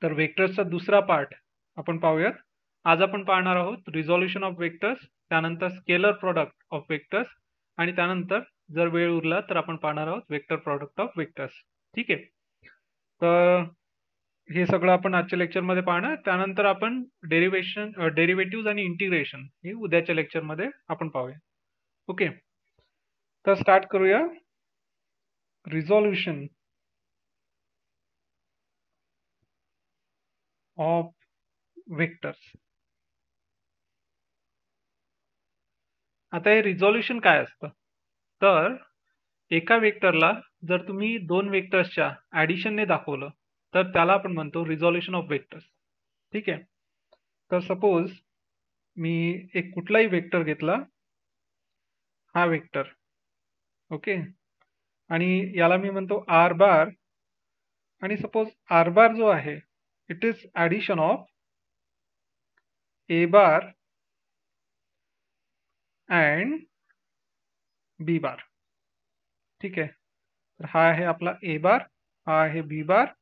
तर वेक्टर्सचा दुसरा पार्ट आपण पाहूयात. आज आपण पाहणार आहोत रिझोल्यूशन ऑफ वेक्टर्स, त्यानंतर स्केलर प्रॉडक्ट ऑफ वेक्टर्स आणि त्यानंतर जर वेळ उरला तर आपण पाहणार आहोत वेक्टर प्रॉडक्ट ऑफ वेक्टर्स. ठीक आहे. तर हे सगळं आपण आजच्या लेक्चरमध्ये पाहणार. त्यानंतर आपण डेरिव्हेटिव्ह आणि इंटिग्रेशन हे उद्याच्या लेक्चरमध्ये आपण पाहूया. ओके, तर स्टार्ट करूया. Resolution of vectors. आता हे रिझोल्यूशन काय असतं, तर एका वेक्टरला जर तुम्ही दोन वेक्टर्सच्या ऍडिशनने दाखवलं तर त्याला आपण म्हणतो रिझोल्यूशन ऑफ वेक्टर्स. ठीक आहे. तर सपोज मी एक कुठलाही वेक्टर घेतला, हा वेक्टर, ओके, आणि याला मी म्हणतो आर बार, आणि सपोज आर बार जो आहे it is addition of A bar and B bar. ठीक आहे. तर हा आहे आपला ए बार, हा आहे बी बार.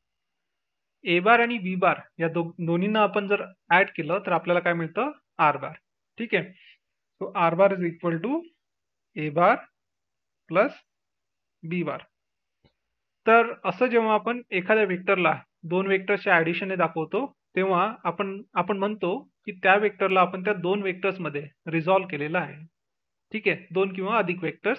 ए बार आणि बी बार या दोन्हींना आपण जर ऍड केलं तर आपल्याला काय मिळतं, आर बार. ठीक आहे. So R bar is equal to A bar plus B bar. तर असं जेव्हा आपण एखाद्या वेक्टरला दोन वेक्टर्सच्या ऍडिशनने दाखवतो तेव्हा आपण म्हणतो की त्या वेक्टरला आपण त्या दोन वेक्टर्स मध्ये रिझॉल्व्ह केलेलं आहे. ठीक आहे, दोन किंवा अधिक वेक्टर्स.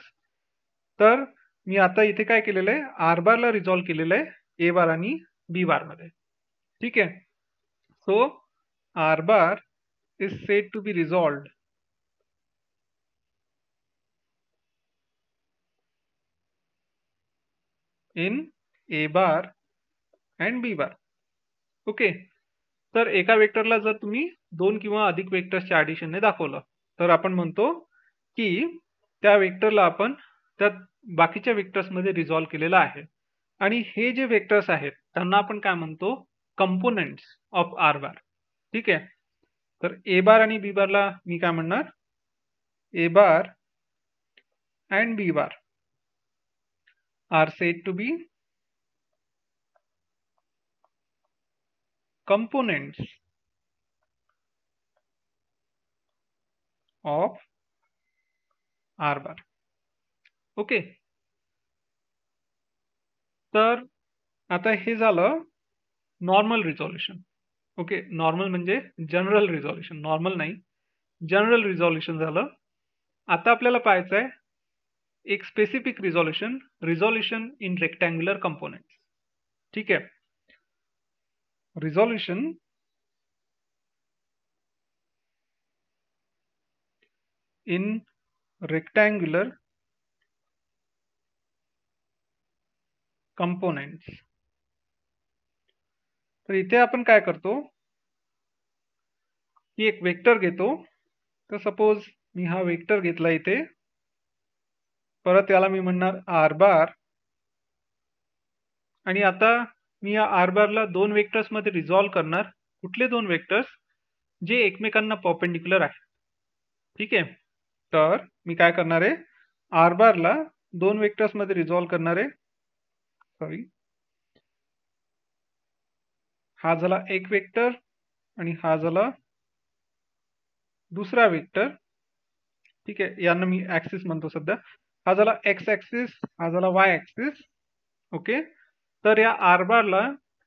तर मी आता इथे काय केलेलं आहे, आर बारला रिझॉल्व्ह केलेलं आहे ए बार आणि बी बार मध्ये. ठीक आहे. So R bar is said to be resolved in A bar and B bar. Okay. तर एका वेक्टरला जर तुम्ही दोन किंवा अधिक वेक्टर्सच्या ऍडिशनने दाखवलं तर आपण म्हणतो की त्या वेक्टरला आपण त्या बाकीच्या वेक्टर्स मध्ये रिझॉल्व्ह केलेला आहे. आणि हे जे वेक्टर्स आहेत त्यांना आपण काय म्हणतो, कंपोनेंट्स ऑफ आर बार. ठीक आहे. तर ए बार आणि बी बारला मी काय म्हणणार, A bar and B bar are said to be components of R bar. Okay. तर आता हे झालं नॉर्मल रिझोल्यूशन. ओके, नॉर्मल म्हणजे जनरल रिझोल्यूशन, नॉर्मल नाही, जनरल रिझोल्यूशन झालं. आता आपल्याला पाहायचं आहे एक specific resolution, resolution in rectangular components. ठीक आहे. Resolution in rectangular components. तर इथे आपण काय करतो की एक वेक्टर घेतो. तर सपोज मी हा वेक्टर घेतला इथे, परत याला मी म्हणणार आर बार, आणि आता मी या आर बारला दोन वेक्टर्स मध्ये रिझॉल्व्ह करणार. कुठले दोन वेक्टर्स, जे एकमेकांना परपेंडिक्युलर आहेत. ठीक आहे. तर मी काय करणार आहे, आर बारला दोन वेक्टर्स मध्ये रिझॉल्व्ह करणार आहे. सॉरी, हा झाला एक वेक्टर आणि हा झाला दुसरा वेक्टर. ठीक आहे, यांना मी ऍक्सिस म्हणतो सध्या. हा झाला एक्स ऍक्सिस, हा झाला वाय ऍक्सिस. ओके. तर या आर बारला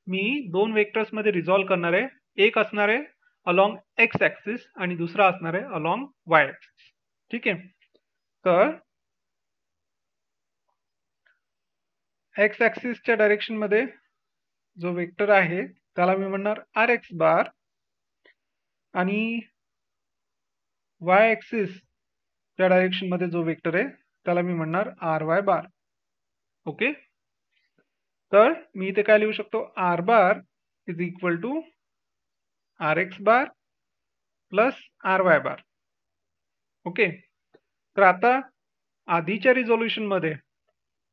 मी दोन वेक्टर्स मध्ये रिझॉल्व्ह करणार आहे. एक असणार आहे अलॉंग एक्स ऍक्सिस आणि दुसरा असणार आहे अलॉंग वाय ऍक्सिस. ठीक आहे. तर एक्स ऍक्सिसच्या डायरेक्शन मध्ये जो वेक्टर आहे त्याला मी म्हणणार आर एक्स बार, आणि वाय ऍक्सिस च्या डायरेक्शन मध्ये जो वेक्टर आहे त्याला मी म्हणणार आर वाय बार. ओके. तर मी इथे काय लिहू शकतो, R bar is equal to R X bar plus R Y bar. Okay. तर आता आधीच्या रिझोल्यूशन मध्ये,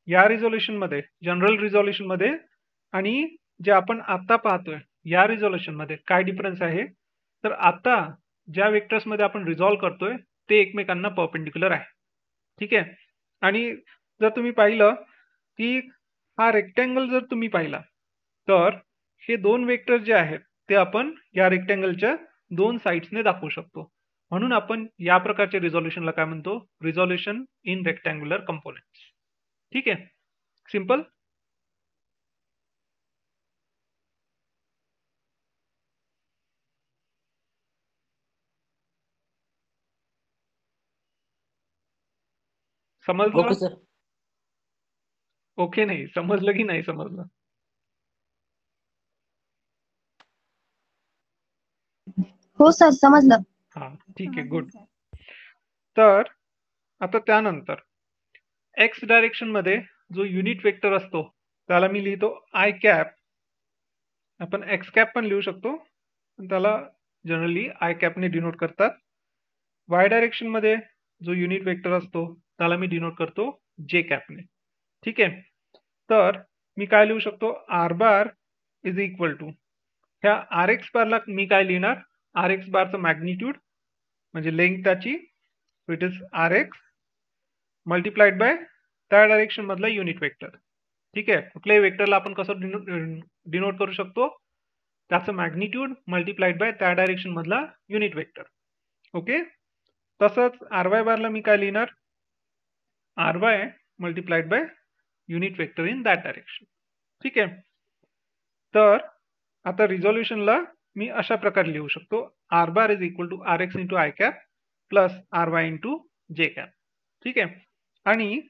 या रिझोल्यूशन मध्ये, जनरल रिझोल्यूशन मध्ये आणि जे आपण आता पाहतोय या रिझोल्यूशन मध्ये काय डिफरन्स आहे, तर आता ज्या वेक्टर्स मध्ये आपण रिझॉल्व्ह करतोय ते एकमेकांना परपेंडिक्युलर आहे. ठीक आहे. आणि जर तुम्ही पाहिलं की हा रेक्टँगल जर तुम्ही पाहिला तर हे दोन वेक्टर जे आहेत ते आपण या रेक्टँगलच्या दोन साइड्सने दाखवू शकतो. म्हणून आपण या प्रकारच्या रिझोल्युशनला काय म्हणतो? Resolution in rectangular components. ठीक आहे, सिंपल. समजलं? Okay sir. ओके नाही समजलं की नाही समजलं? हो सर समजलं. हा ठीक आहे, गुड. तर आता त्यानंतर एक्स डायरेक्शन मध्ये जो युनिट वेक्टर असतो त्याला मी लिहितो आय कॅप. आपण एक्स कॅप पण लिहू शकतो, पण त्याला जनरली आय कॅपने डिनोट करतात. वाय डायरेक्शन मध्ये जो युनिट वेक्टर असतो त्याला मी डिनोट करतो जे कॅपने. ठीक आहे, तर मी काय लिहू शकतो? R bar is equal to ह्या आर एक्स बारला मी काय लिहिणार? आर एक्स बारचं मॅग्निट्यूड म्हणजे लेंथ त्याची, it is R X multiplied by त्या डायरेक्शन मधला युनिट वेक्टर. ठीक आहे, कुठल्याही वेक्टरला आपण कसं डिनोट करू शकतो? त्याचं मॅग्निट्यूड मल्टिप्लाइड बाय त्या डायरेक्शन मधला युनिट वेक्टर. ओके, तसंच आर वाय बारला मी काय लिहिणार? R Y multiplied by unit vector in that direction. ठीक आहे, तर आता रिझोल्युशनला मी अशा प्रकारे लिहू शकतो, R bar is equal to R X into I cap plus R Y into J cap. ठीक आहे, आणि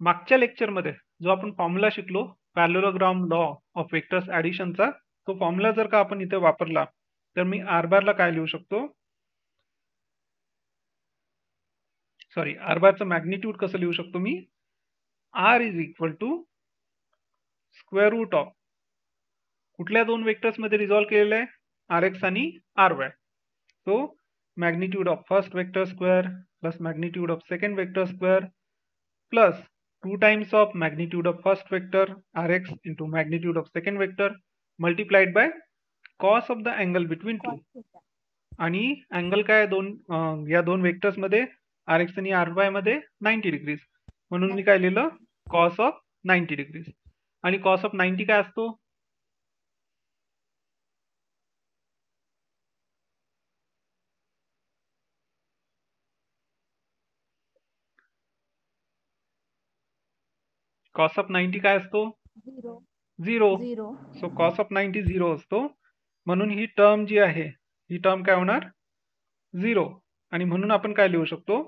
मागच्या लेक्चरमध्ये जो आपण फॉर्म्युला शिकलो पॅरलेलोग्राम लॉ ऑफ वेक्टर्स ऍडिशनचा, तो फॉर्म्युला जर का आपण इथे वापरला तर मी आर बारला काय लिहू शकतो? सॉरी, आर बारचं मॅग्निट्यूड कसं लिहू शकतो मी? R is equal to square root of कुठल्या दोन वेक्टर्स मध्ये रिझॉल्व केलेलं आहे? आर एक्स आणि R Y. So magnitude of first vector square plus magnitude of second vector square plus 2 times of magnitude of first vector rx into magnitude of second vector multiplied by cos of the angle between two. आणि angle काय या दोन vectors मध्ये R X आणि R Y मध्ये 90 degrees, म्हणून मी काय लिहिलं? Cos of 90 degrees. आणि कॉस ऑफ 90 काय असतो? कॉस ऑफ 90 काय असतो? Zero. So cos of 90 zero असतो, म्हणून ही टर्म जी आहे ही टर्म काय होणार? झिरो. आणि म्हणून आपण काय लिहू शकतो?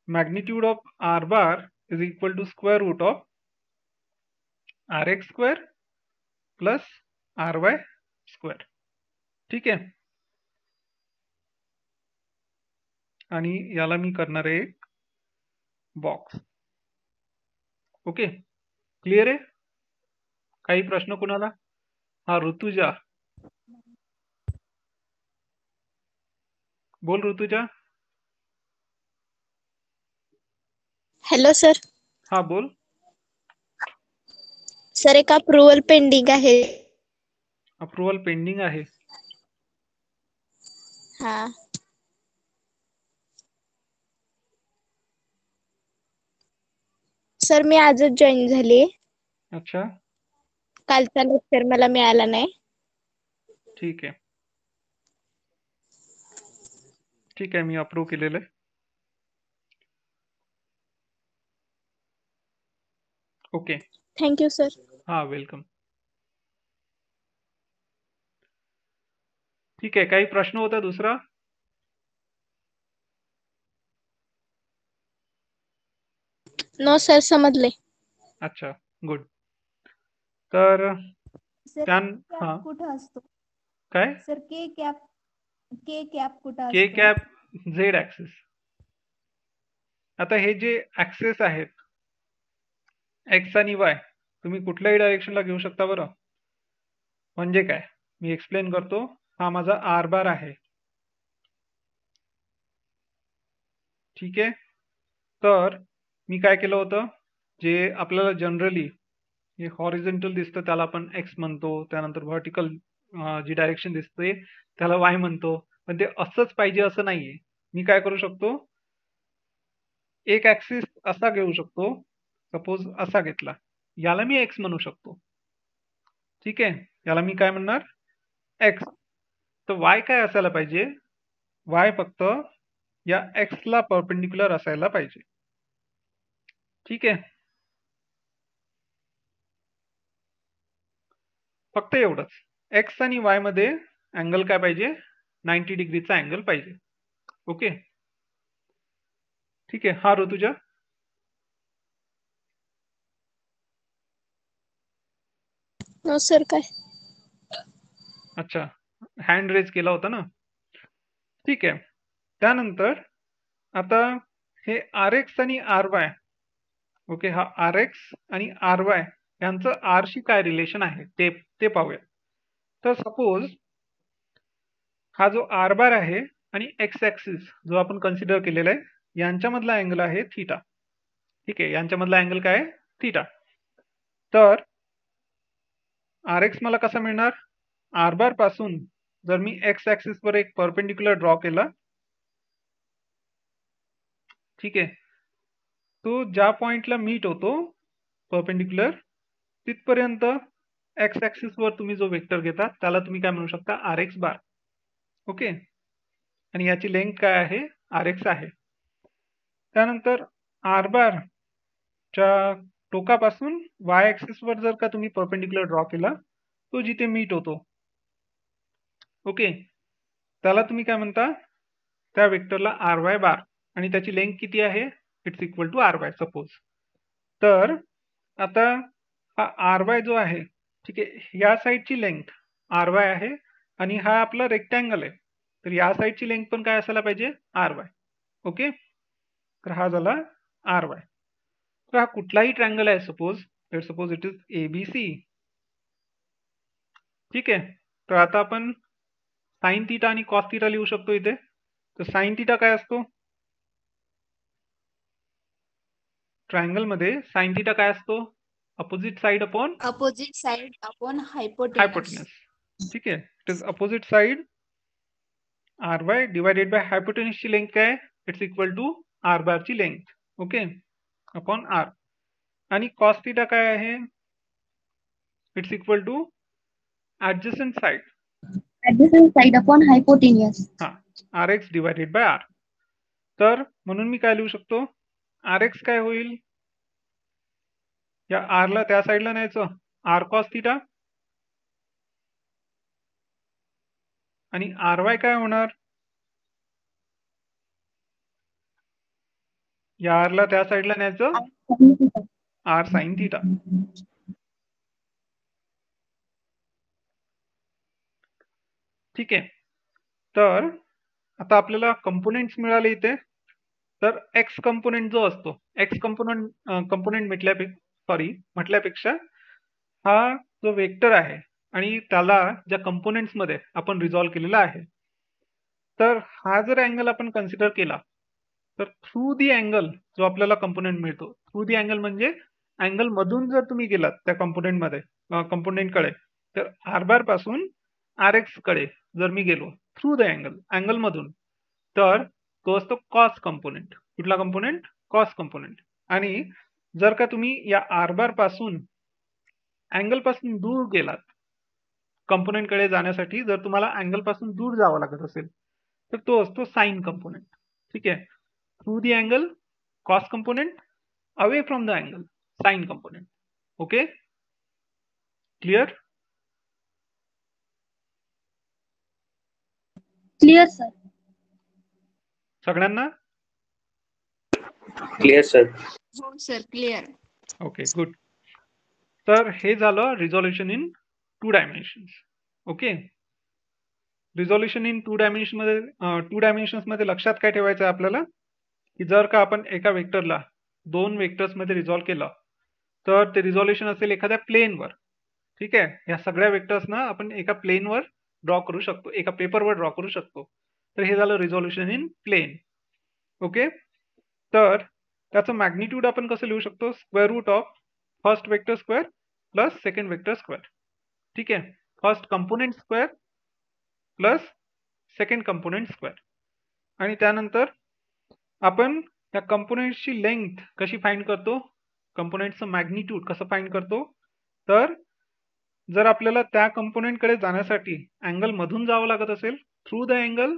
Magnitude of R bar is equal to square root of R X square plus R Y square. ठीक आहे, आणि याला मी करणार आहे एक बॉक्स. ओके, क्लिअर आहे? काही प्रश्न कुणाला? हा ऋतुजा, बोल ऋतुजा. Hello sir. हा बोल. सर एक अप्रुव्हल पेंडिंग आहे. अप्रुव्हल पेंडिंग आहे? हा. सर मी आजच जॉईन झाली. अच्छा, कालचा लेक्चर मला मिळाला नाही. ठीक आहे ठीक आहे, मी अप्रूव्ह केलेलं आहे. Okay, thank you sir. हा वेलकम. ठीक आहे, काही प्रश्न होता दुसरा? नो सर, समजले. अच्छा, गुड. तर सर हा कॅप कुठं असतो? काय? सर के कॅप कुठं के असतो? Cap Z axis. आता हे जे ऍक्सेस आहेत एक्स आणि वाय, तुम्ही कुठल्याही डायरेक्शनला घेऊ शकता बरं. म्हणजे काय, मी एक्सप्लेन करतो. हा माझा आर बार आहे. ठीक आहे, तर मी काय केलं होतं, जे आपल्याला जनरली हे हॉरिझॉन्टल दिसतं त्याला आपण एक्स म्हणतो, त्यानंतर व्हर्टिकल जी डायरेक्शन दिसते त्याला वाय म्हणतो, पण ते असंच पाहिजे असं नाहीये. मी काय करू शकतो? एक ऍक्सिस असा घेऊ शकतो, सपोज असा घेतला, याला मी एक्स म्हणू शकतो. ठीक आहे, याला मी काय म्हणणार एक्स. तर वाय काय असायला पाहिजे, वाय फक्त या एक्स ला परपेंडिक्युलर असायला पाहिजे. ठीक आहे, फक्त एवढंच. एक्स आणि वाय मध्ये अँगल काय पाहिजे, 90 डिग्रीचा अँगल पाहिजे. ओके, ठीक आहे. हा ऋतुजा. नो सर काय. अच्छा, हँड रेज केला होता ना. ठीक आहे, त्यानंतर आता हे आर एक्स आणि आर वाय. ओके, हा आर एक्स आणि आर वाय यांचं आर शी काय रिलेशन आहे ते पाहूया. तर सपोज हा जो आर बार आहे आणि एक्स ऍक्सिस जो आपण कन्सिडर केलेला आहे यांच्यामधला अँगल आहे थीटा. ठीक आहे, यांच्यामधला अँगल काय आहे, थीटा. तर आर एक्स मला कसा मिळणार, आर बार पासून जर मी एक्स ऍक्सिस वर एक परपेंडिक्युलर ड्रॉ केला, ठीक आहे, तो ज्या पॉइंटला मीट होतो परपेंडिक्युलर तिथपर्यंत एक्स ऍक्सिस वर तुम्ही जो वेक्टर घेता त्याला तुम्ही काय म्हणू शकता, आर एक्स बार. ओके, आणि याची लेंथ काय आहे, आर एक्स आहे. त्यानंतर आर बार च्या टोकापासून वाय ऍक्सिस वर जर का तुम्ही परपेंडिक्युलर ड्रॉ केला, तो जिथे मीट होतो, ओके, त्याला तुम्ही काय म्हणता, त्या वेक्टरला आर वाय बार, आणि त्याची लेंथ किती आहे, it's equal to R Y suppose. तर आता हा आर वाय जो आहे, ठीक आहे, या साईडची लेंथ आर वाय आहे आणि हा आपला रेक्टँगल आहे, तर या साईडची लेंथ पण काय असायला पाहिजे, आर वाय. ओके, तर हा झाला आर वाय. तर हा कुठलाही ट्रँगल आहे, सपोज इट इज एबीसी. ठीक आहे, तर आता आपण साइन थीटा आणि कॉस थीटा लिहू शकतो इथे. तर साइन थीटा काय असतो, ट्रायंगल मध्ये साइन थीटा काय असतो, अपोजिट साइड अपॉन हायपोटेनस. ठीक आहे, it is opposite side R Y divided by हायपोटेनसची लेंथ काय, it's equal to R bar ची लेंथ. Okay, upon R. आणि कॉस थीटा काय आहे, it's equal to adjacent side upon hypotenuse. हा, R X divided by R. तर म्हणून मी काय लिहू शकतो, आर एक्स काय होईल, या आर ला त्या साईडला न्यायचं, आर कॉस थीटा, आणि आर वाय काय होणार, या आर ला त्या साईडला न्यायचं, आर साइन थीटा. ठीक आहे, तर आता आपल्याला कंपोनेंट्स मिळाले इथे. तर एक्स कंपोनेंट जो असतो, एक्स कंपोनेंट म्हटल्यापेक्षा हा जो वेक्टर आहे आणि त्याला ज्या कंपोनेंट्स मध्ये आपण रिझॉल्व्ह केलेला आहे, तर हा जर अँगल आपण कन्सिडर केला, तर थ्रू दी अँगल जो आपल्याला कंपोनेंट मिळतो, थ्रू दी अँगल म्हणजे अँगल मधून जर तुम्ही गेलात त्या कंपोनेंटकडे, तर आर बार पासून आर एक्स कडे जर मी गेलो थ्रू द अँगल मधून, तर तो असतो कॉस कंपोनेंट. कुठला कंपोनेंट, कॉस कंपोनेंट. आणि जर का तुम्ही या आर बार पासून अँगल पासून दूर गेलात, कंपोनेंट कडे जाण्यासाठी जर तुम्हाला अँगल पासून दूर जावं लागत असेल, तर तो असतो साइन कंपोनेंट. ठीक आहे, through the angle cos component, away from the angle sine component. Okay, clear, clear sir. सगळ्यांना क्लिअर सर. हो सर, क्लिअर. Okay, good. तर हे झालं resolution in 2 dimensions. Okay, resolution in 2 dimensions मध्ये लक्षात काय ठेवायचं आहे आपल्याला, की जर का आपण एका वेक्टरला 2 वेक्टर्स मध्ये रिझॉल्व्ह केलं, तर ते रिझॉल्युशन असेल एखाद्या प्लेनवर. ठीक आहे, या सगळ्या वेक्टर्सना आपण एका प्लेनवर ड्रॉ करू शकतो, एका पेपरवर ड्रॉ करू शकतो. तर हे झालं रिझॉल्युशन इन प्लेन. ओके, तर त्याचं मॅग्निट्यूड आपण कसं लिहू शकतो, square root of first vector square plus second vector square. ठीक आहे, first component square plus second component square. आणि त्यानंतर आपण त्या कंपोनेंटची लेंथ कशी फाइंड करतो, कंपोनेंटचं मॅग्निट्यूड कसं फाइंड करतो, तर जर आपल्याला त्या कंपोनेंटकडे जाण्यासाठी अँगल मधून जावं लागत असेल through the angle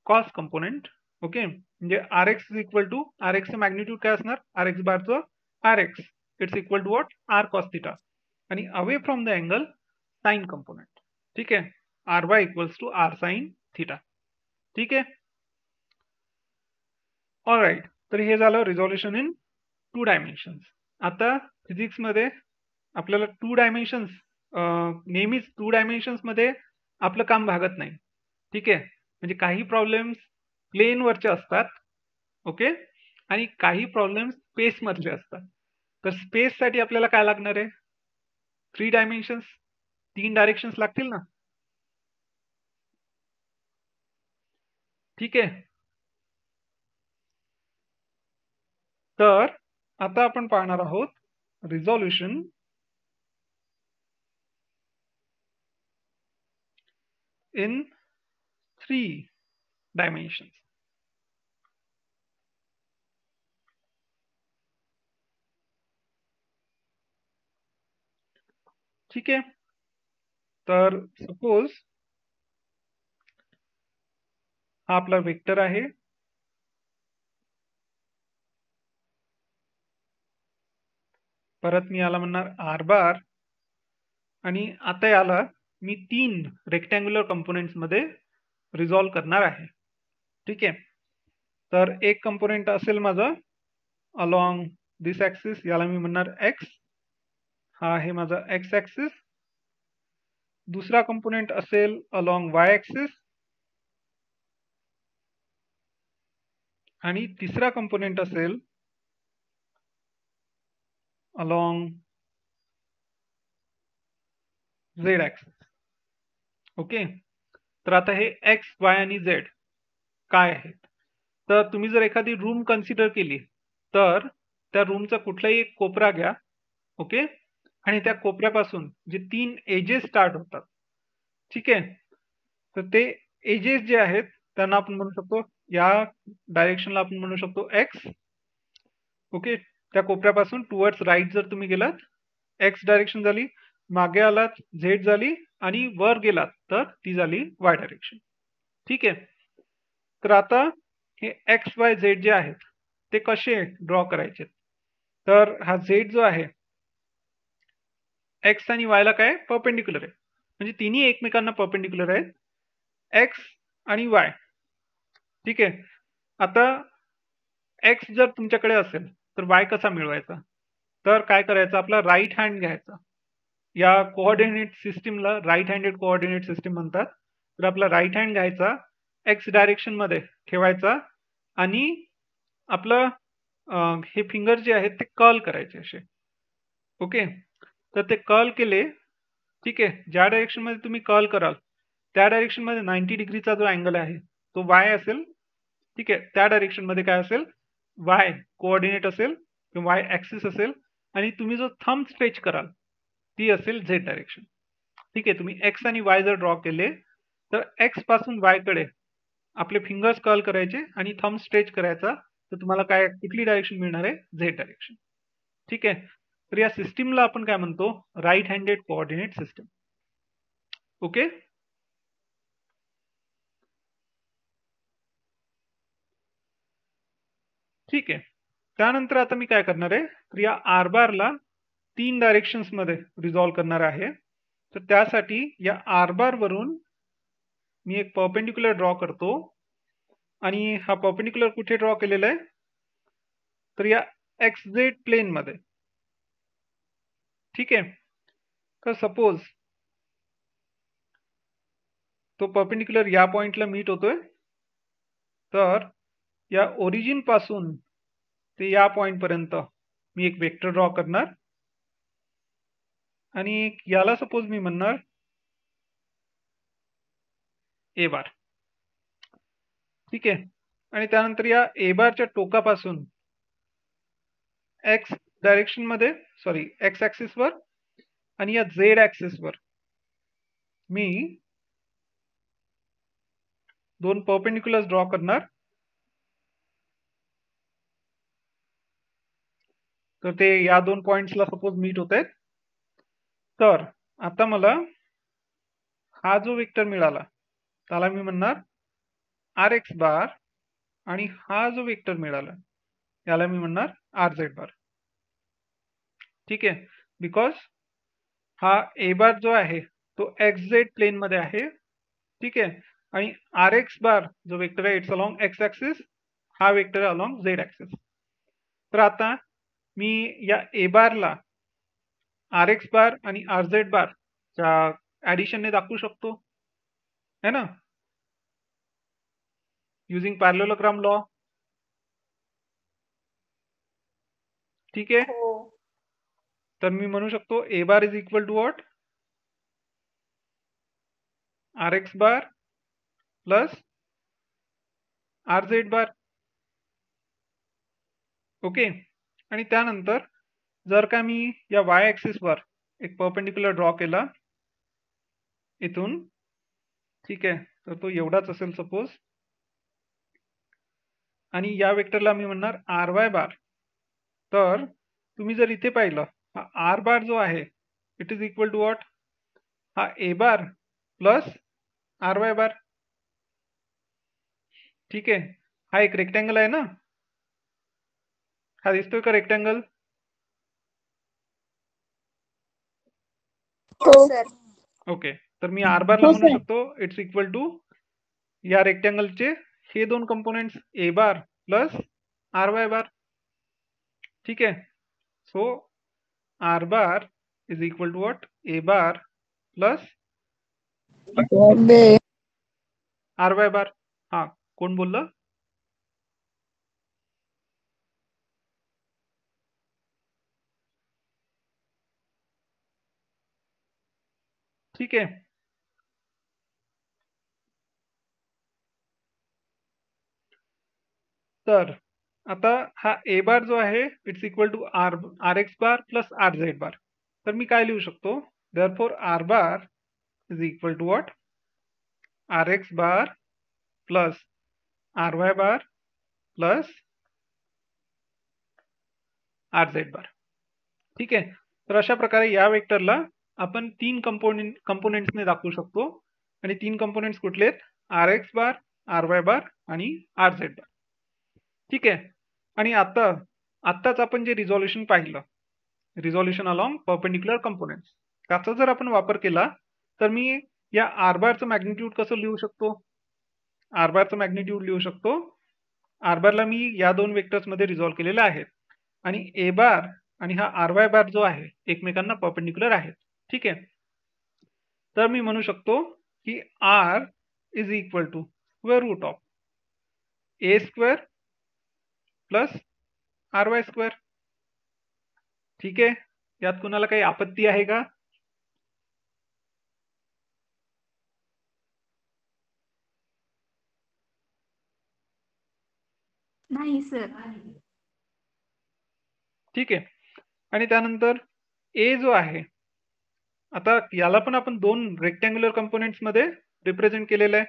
cos component, okay, म्हणजे R X is equal to R एक्सचं मॅग्निट्यूड काय असणार, आर एक्स बारचं R X it's equal to what R cos theta, आणि away from the angle sine component, ठीक आहे, R Y equals to R sine theta, ठीक आहे. All right, तर हे झालं रिझॉल्युशन इन 2 डायमेन्शन्स. आता फिजिक्समध्ये आपल्याला 2 डायमेन्शन्स नेहमीच 2 डायमेन्शन्स मध्ये आपलं काम भागत नाही, ठीक आहे. म्हणजे काही प्रॉब्लेम्स प्लेनवरचे असतात, ओके, आणि काही प्रॉब्लेम्स स्पेस मधले असतात. तर स्पेस साठी आपल्याला काय लागणार आहे, 3 डायमेन्शन्स, 3 डायरेक्शन्स लागतील ना, ठीक आहे. तर आता आपण पाहणार आहोत रिझॉल्युशन इन 3 डायमेन्शन्स. ठीक आहे. तर सपोज हा आपला वेक्टर आहे, परत मी याला म्हणणार आर बार, आणि आता याला मी 3 रेक्टँग्युलर कंपोनेंट्स मध्ये रिझॉल्व करणार आहे, ठीक आहे. तर एक कंपोनेंट असेल माझा अलॉंग दिस ऍक्सिस, याला मी म्हणणार एक्स, हा आहे माझा एक्स ऍक्सिस. दुसरा कंपोनेंट असेल अलॉंग वाय ऍक्सिस, आणि तिसरा कंपोनेंट असेल अलॉंग झेड ऍक्सिस, ओके. तर आता हे एक्स वाय आणि झेड काय आहेत, तर तुम्ही जर एखादी रूम कन्सिडर केली तर त्या रूमचा कुठलाही एक कोपरा घ्या, ओके, आणि त्या कोपऱ्यापासून जे 3 एजेस स्टार्ट होतात, ठीक आहे, तर ते एजेस जे आहेत त्यांना आपण म्हणू शकतो, या डायरेक्शनला आपण म्हणू शकतो एक्स, ओके. त्या कोपऱ्यापासून टुवर्ड्स राईट जर तुम्ही गेलात एक्स डायरेक्शन झाली, मागे आलात झेड झाली, आणि वर गेलात तर ती झाली वाय डायरेक्शन, ठीक आहे. तर आता हे एक्स वाय झेड जे आहेत ते कसे ड्रॉ करायचे, तर हा झेड जो आहे एक्स आणि वायला काय परपेंडिक्युलर आहे, म्हणजे तिन्ही एकमेकांना परपेंडिक्युलर आहेत, एक्स आणि वाय, ठीक आहे. आता एक्स जर तुमच्याकडे असेल तर वाय कसा मिळवायचा, तर काय करायचं, आपला राईट हँड घ्यायचा, या कोऑर्डिनेट सिस्टीमला राईट हँडेड कोऑर्डिनेट सिस्टीम म्हणतात. तर आपला राईट हँड घ्यायचा, एक्स डायरेक्शन मध्ये ठेवायचा, आणि आपलं हे फिंगर जे आहेत ते कर्ल करायचे असे, ओके. तर ते कर्ल केले, ठीक आहे, ज्या डायरेक्शन मध्ये तुम्ही कर्ल कराल त्या डायरेक्शन मध्ये 90 डिग्रीचा जो अँगल आहे तो वाय असेल, ठीक आहे. त्या डायरेक्शन मध्ये काय असेल, वाय कोऑर्डिनेट असेल किंवा वाय ऍक्सिस असेल, आणि तुम्ही जो थंब स्ट्रेच कराल ती असेल झेड डायरेक्शन, ठीक आहे. तुम्ही एक्स आणि वाय जर ड्रॉ केले तर एक्स पासून वाय कडे आपले फिंगर्स कर्ल करायचे आणि थंब स्ट्रेच करायचा, तर तुम्हाला काय कुठली डायरेक्शन मिळणार आहे, झेड डायरेक्शन, ठीक आहे. तर या सिस्टीमला आपण काय म्हणतो, right handed coordinate system, okay. ठीक आहे. त्यानंतर आता मी काय करणार आहे, तर या आर बारला 3 डायरेक्शन्स मध्ये रिझॉल्व करणार आहे. तर त्यासाठी या आर बार वरून मी एक परपेंडिक्युलर ड्रॉ करतो, आणि हा परपेंडिक्युलर कुठे ड्रॉ केलेला आहे, तर या एक्स झेड प्लेन मध्ये, ठीक आहे. तर सपोज तो परपेंडिक्युलर या पॉइंटला मीट होतोय, तर या ओरिजिन पासून ते या पॉइंट पर्यंत मी एक वेक्टर ड्रॉ करणार, आणि याला सपोज मी म्हणणार ए बार, ठीक आहे. आणि त्यानंतर या ए बारच्या टोकापासून एक्स डायरेक्शन मध्ये, सॉरी एक्स ऍक्सिस वर आणि या झेड ऍक्सिस वर मी 2 परपेंडिक्युलर्स ड्रॉ करणार. तर ते या 2 पॉइंट्सला सपोज मीट होत आहेत, तर आता मला हा जो वेक्टर मिळाला त्याला मी म्हणणार आर एक्स बार आणि हा जो वेक्टर मिळाला याला मी म्हणणार आर झेड बार. ठीक आहे, बिकॉज हा ए बार जो आहे तो एक्स झेड प्लेन मध्ये आहे. ठीक आहे, आणि आर एक्स बार जो वेक्टर आहे इट्स अलॉंग एक्स ऍक्सिस, हा वेक्टर अलॉंग झेड ऍक्सिस. तर आता मी या ए बारला आर एक्स बार आणि आर झेड बार च्या ऍडिशनने दाखवू शकतो है ना, युजिंग पॅरलेलोग्राम लॉ. ठीक आहे, हो. तर मी म्हणू शकतो A bar is equal to what, R X bar plus R Z bar. Okay, आणि त्यानंतर जर का मी या वाय ऍक्सिस वर एक परपेंडिक्युलर ड्रॉ केला इथून, ठीक आहे, तर तो एवढाच असेल सपोज, आणि या वेक्टरला मी म्हणणार आर वाय बार. तर तुम्ही जर इथे पाहिलं हा आर बार जो आहे it is equal to what, हा A bar plus R Y bar. ठीक आहे, हा एक रेक्टँगल आहे ना, हा दिसतोय का रेक्टँगल? हो सर. ओके, तर मी आर बारला हो म्हणू सर. शकतो इट्स इक्वल टू या रेक्टँगलचे हे दोन components A bar plus R Y bar. ठीक आहे, so R bar is equal to what, A bar plus R Y bar. हा, कोण बोललं? ठीक आहे, तर आता हा ए बार जो आहे it's equal to R X bar plus R Z bar. तर मी काय लिहू शकतो, therefore R bar is equal to what, R X bar plus R Y bar plus R Z bar. ठीक आहे, तर अशा प्रकारे या वेक्टरला आपण तीन कंपोनेंट्सने दाखवू शकतो, आणि तीन कंपोनेंट्स कुठले आहेत, आर एक्स बार, आर वाय बार आणि आर झेड बार. ठीक आहे, आणि आत्ताच आपण जे रिझॉल्युशन पाहिलं, रिझॉल्युशन अलॉंग परपेंडिक्युलर कंपोनेंट्स, त्याचा जर आपण वापर केला तर मी या आर बारचं मॅग्निट्यूड कसं लिहू शकतो, आर बारचं मॅग्निट्यूड लिहू शकतो, आर बारला मी या दोन वेक्टर्स मध्ये रिझॉल्व्ह केलेलं आहे, आणि ए बार आणि हा आर वाय बार जो आहे एकमेकांना परपेंडिक्युलर आहेत. ठीक आहे, तर मी म्हणू शकतो की R is equal to square root of A square plus R Y square. ठीक आहे, यात कुणाला काही आपत्ती आहे का? नाही सर. ठीक आहे, आणि त्यानंतर ए जो आहे, आता याला पण आपण दोन रेक्टँग्युलर कंपोनेंट्स मध्ये रिप्रेझेंट केलेलं आहे,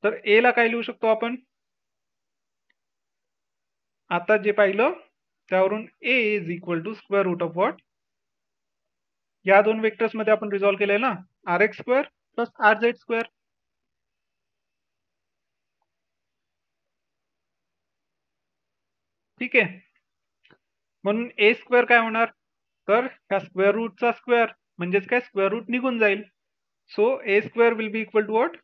तर ए ला काय लिहू शकतो आपण, आता जे पाहिलं त्यावरून A is equal to square root of what, या दोन वेक्टर्स मध्ये आपण रिझॉल्व्ह केलंय ना, R X square plus R Z square. ठीक आहे, म्हणून ए स्क्वेअर काय होणार, तर ह्या स्क्वेअर रूटचा स्क्वेअर म्हणजेच काय, स्क्वेअर रूट निघून जाईल. So A square will be equal to what,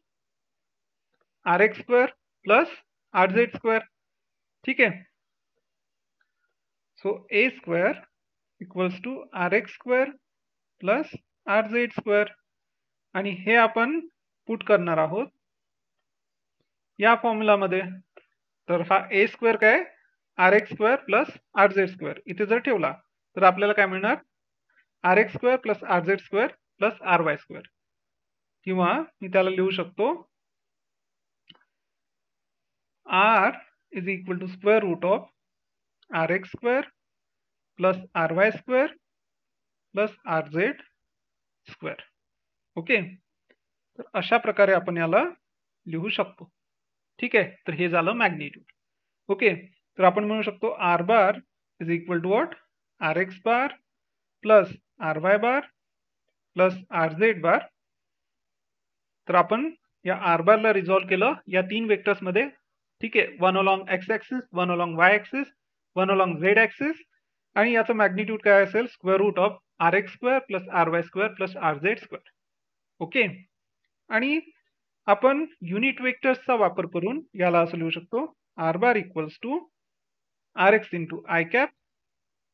R X square plus R Z square. ठीक आहे, so A square equals to R X square plus R Z square, आणि हे आपण put करणार आहोत या फॉर्म्युलामध्ये. तर हा ए स्क्वेअर काय, R X square plus R Z square इथे जर ठेवला तर आपल्याला काय मिळणार, R X square plus R Z square plus R Y square, किंवा मी त्याला लिहू शकतो R is equal to square root of R X square plus R Y square plus R Z square. Okay, तर अशा प्रकारे आपण याला लिहू शकतो. ठीक आहे, तर हे झालं मॅग्निट्यूड. ओके, तर आपण म्हणू शकतो R bar is equal to what, R X bar plus R Y bar plus R Z bar. तर आपण या आर बारला रिझॉल्व्ह केलं या 3 वेक्टर्समध्ये. ठीक आहे, one along X axis, one along Y axis, one along Z axis. आणि याचं मॅग्निट्यूड काय असेल? Square root of R X square plus R Y square plus R Z square. Okay. आणि आपण युनिट वेक्टर्सचा वापर करून याला असं लिहू शकतो, R bar equals to R X into I cap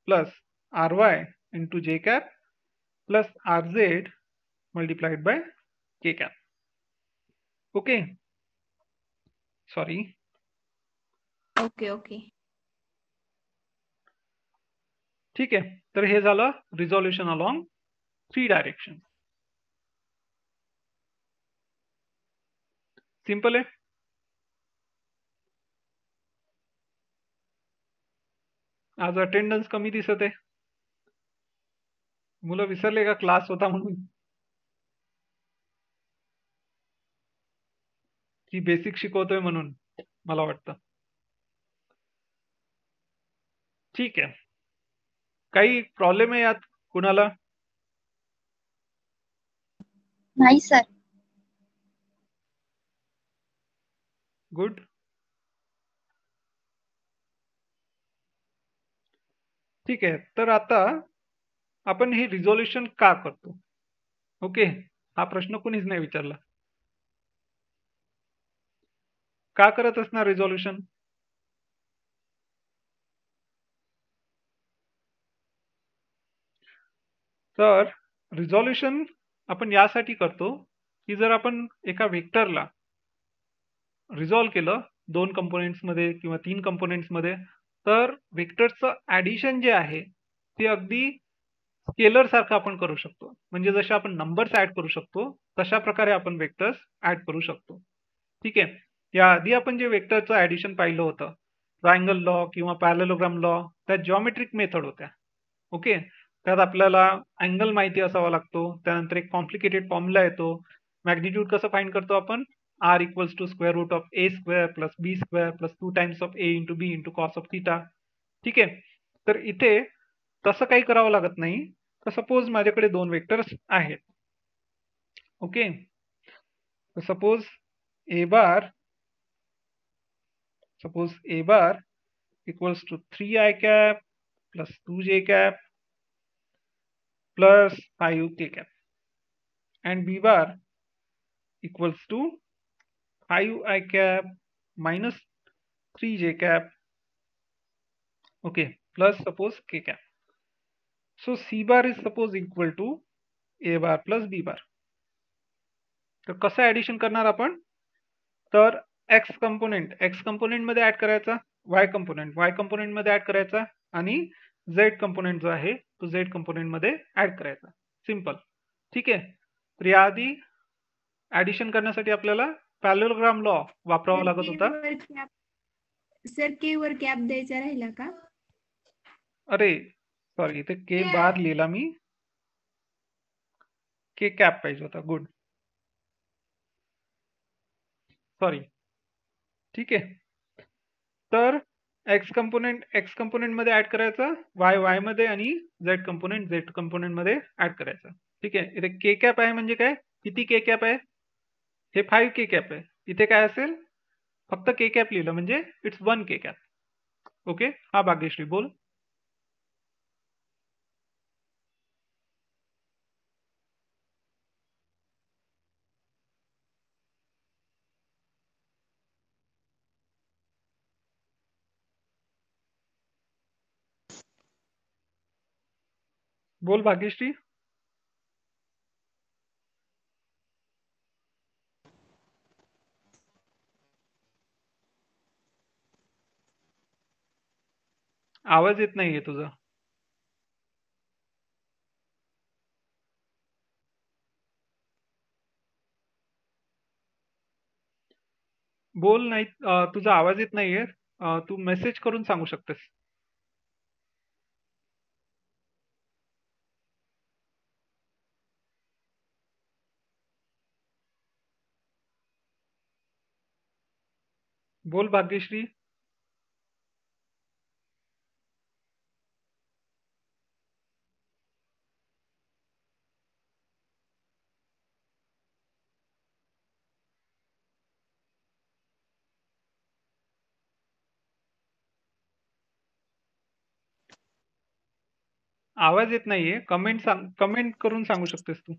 plus R Y into J cap plus R Z multiplied by K cap. Okay, sorry. Okay okay. ठीक आहे, तर हे झालं रिझॉल्युशन अलॉंग 3 डायरेक्शन. सिंपल आहे. आज अटेंडन्स कमी दिसत आहे. मुलं विसरले का क्लास होता म्हणून, की बेसिक शिकवतोय म्हणून? मला वाटतं. ठीक आहे, काही प्रॉब्लेम आहे यात कुणाला? नाही सर. गुड. ठीक आहे, तर आता आपण हे रिझॉल्युशन का करतो? ओके, हा प्रश्न कुणीच नाही विचारला. का करत असणार रिझॉल्युशन? तर रिझॉल्युशन आपण यासाठी करतो की जर आपण एका वेक्टरला रिझॉल्व केलं 2 कंपोनेंट्स मध्ये किंवा 3 कंपोनेंट्स मध्ये, तर वेक्टर्सचं ऍडिशन जे आहे ते अगदी स्केलर सारखं आपण करू शकतो. म्हणजे जसे आपण नंबर्स ऍड करू शकतो तशा प्रकारे आपण वेक्टर्स ऍड करू शकतो. ठीक आहे, या आधी आपण जे वेक्टरचं ऍडिशन पाहिलं होतं, ट्रायंगल लॉ किंवा पॅरलेलोग्राम लॉ, त्या जॉमेट्रिक मेथड होत्या. ओके, त्यात आपल्याला अँगल माहिती असावा लागतो, त्यानंतर एक कॉम्प्लिकेटेड फॉर्म्युला येतो. मॅग्निट्यूड कसं फाइंड करतो आपण? R equals to square root of A square plus B square plus 2 times of A into B into cos of theta. ठीक आहे, तर इथे तसं काही करावं लागत नाही. तर सपोज माझ्याकडे 2 वेक्टर्स आहेत. ओके, तर suppose A bar equals to 3i cap plus 2j cap plus 5k cap, and b bar equals to 5i cap minus 3j cap, okay, plus suppose k cap. So c bar is suppose equal to a bar plus b bar. तर कसं addition करणार आपण? तर x component मध्ये add करायचा, Y component मध्ये add करायचा, आणि झेड कंपोनेंट जो आहे तो झेड कंपोनेंट मध्ये ऍड करायचा. सिंपल. ठीक आहे, तर याआधी ऍडिशन करण्यासाठी आपल्याला पॅरलेलोग्राम लॉ वापरावा लागत होता. सर के वर कॅप द्यायचा राहिला का? अरे सॉरी, इथे के बार लिहिला मी, के कॅप पाहिजे होता. Good, sorry. ठीक आहे, तर एक्स कंपोनेंट मध्ये ऍड करायचा, वाय मध्ये, आणि झेड कंपोनेंट मध्ये ऍड करायचा. ठीक आहे, इथे के कॅप आहे म्हणजे काय? किती के कॅप आहे? हे 5 के कॅप आहे. इथे काय असेल? फक्त के कॅप लिहिलं म्हणजे इट्स 1 के कॅप. ओके, हा भाग्यश्री बोल. बोल भाग्यश्री. आवाज येत नाहीये तुझा. बोल. नाही, तुझा आवाज येत नाहीये. तू मेसेज करून सांगू शकतेस. बोल भाग्यश्री. आवाज येत नाहीये. कमेंट करून सांगू शकतेस तू.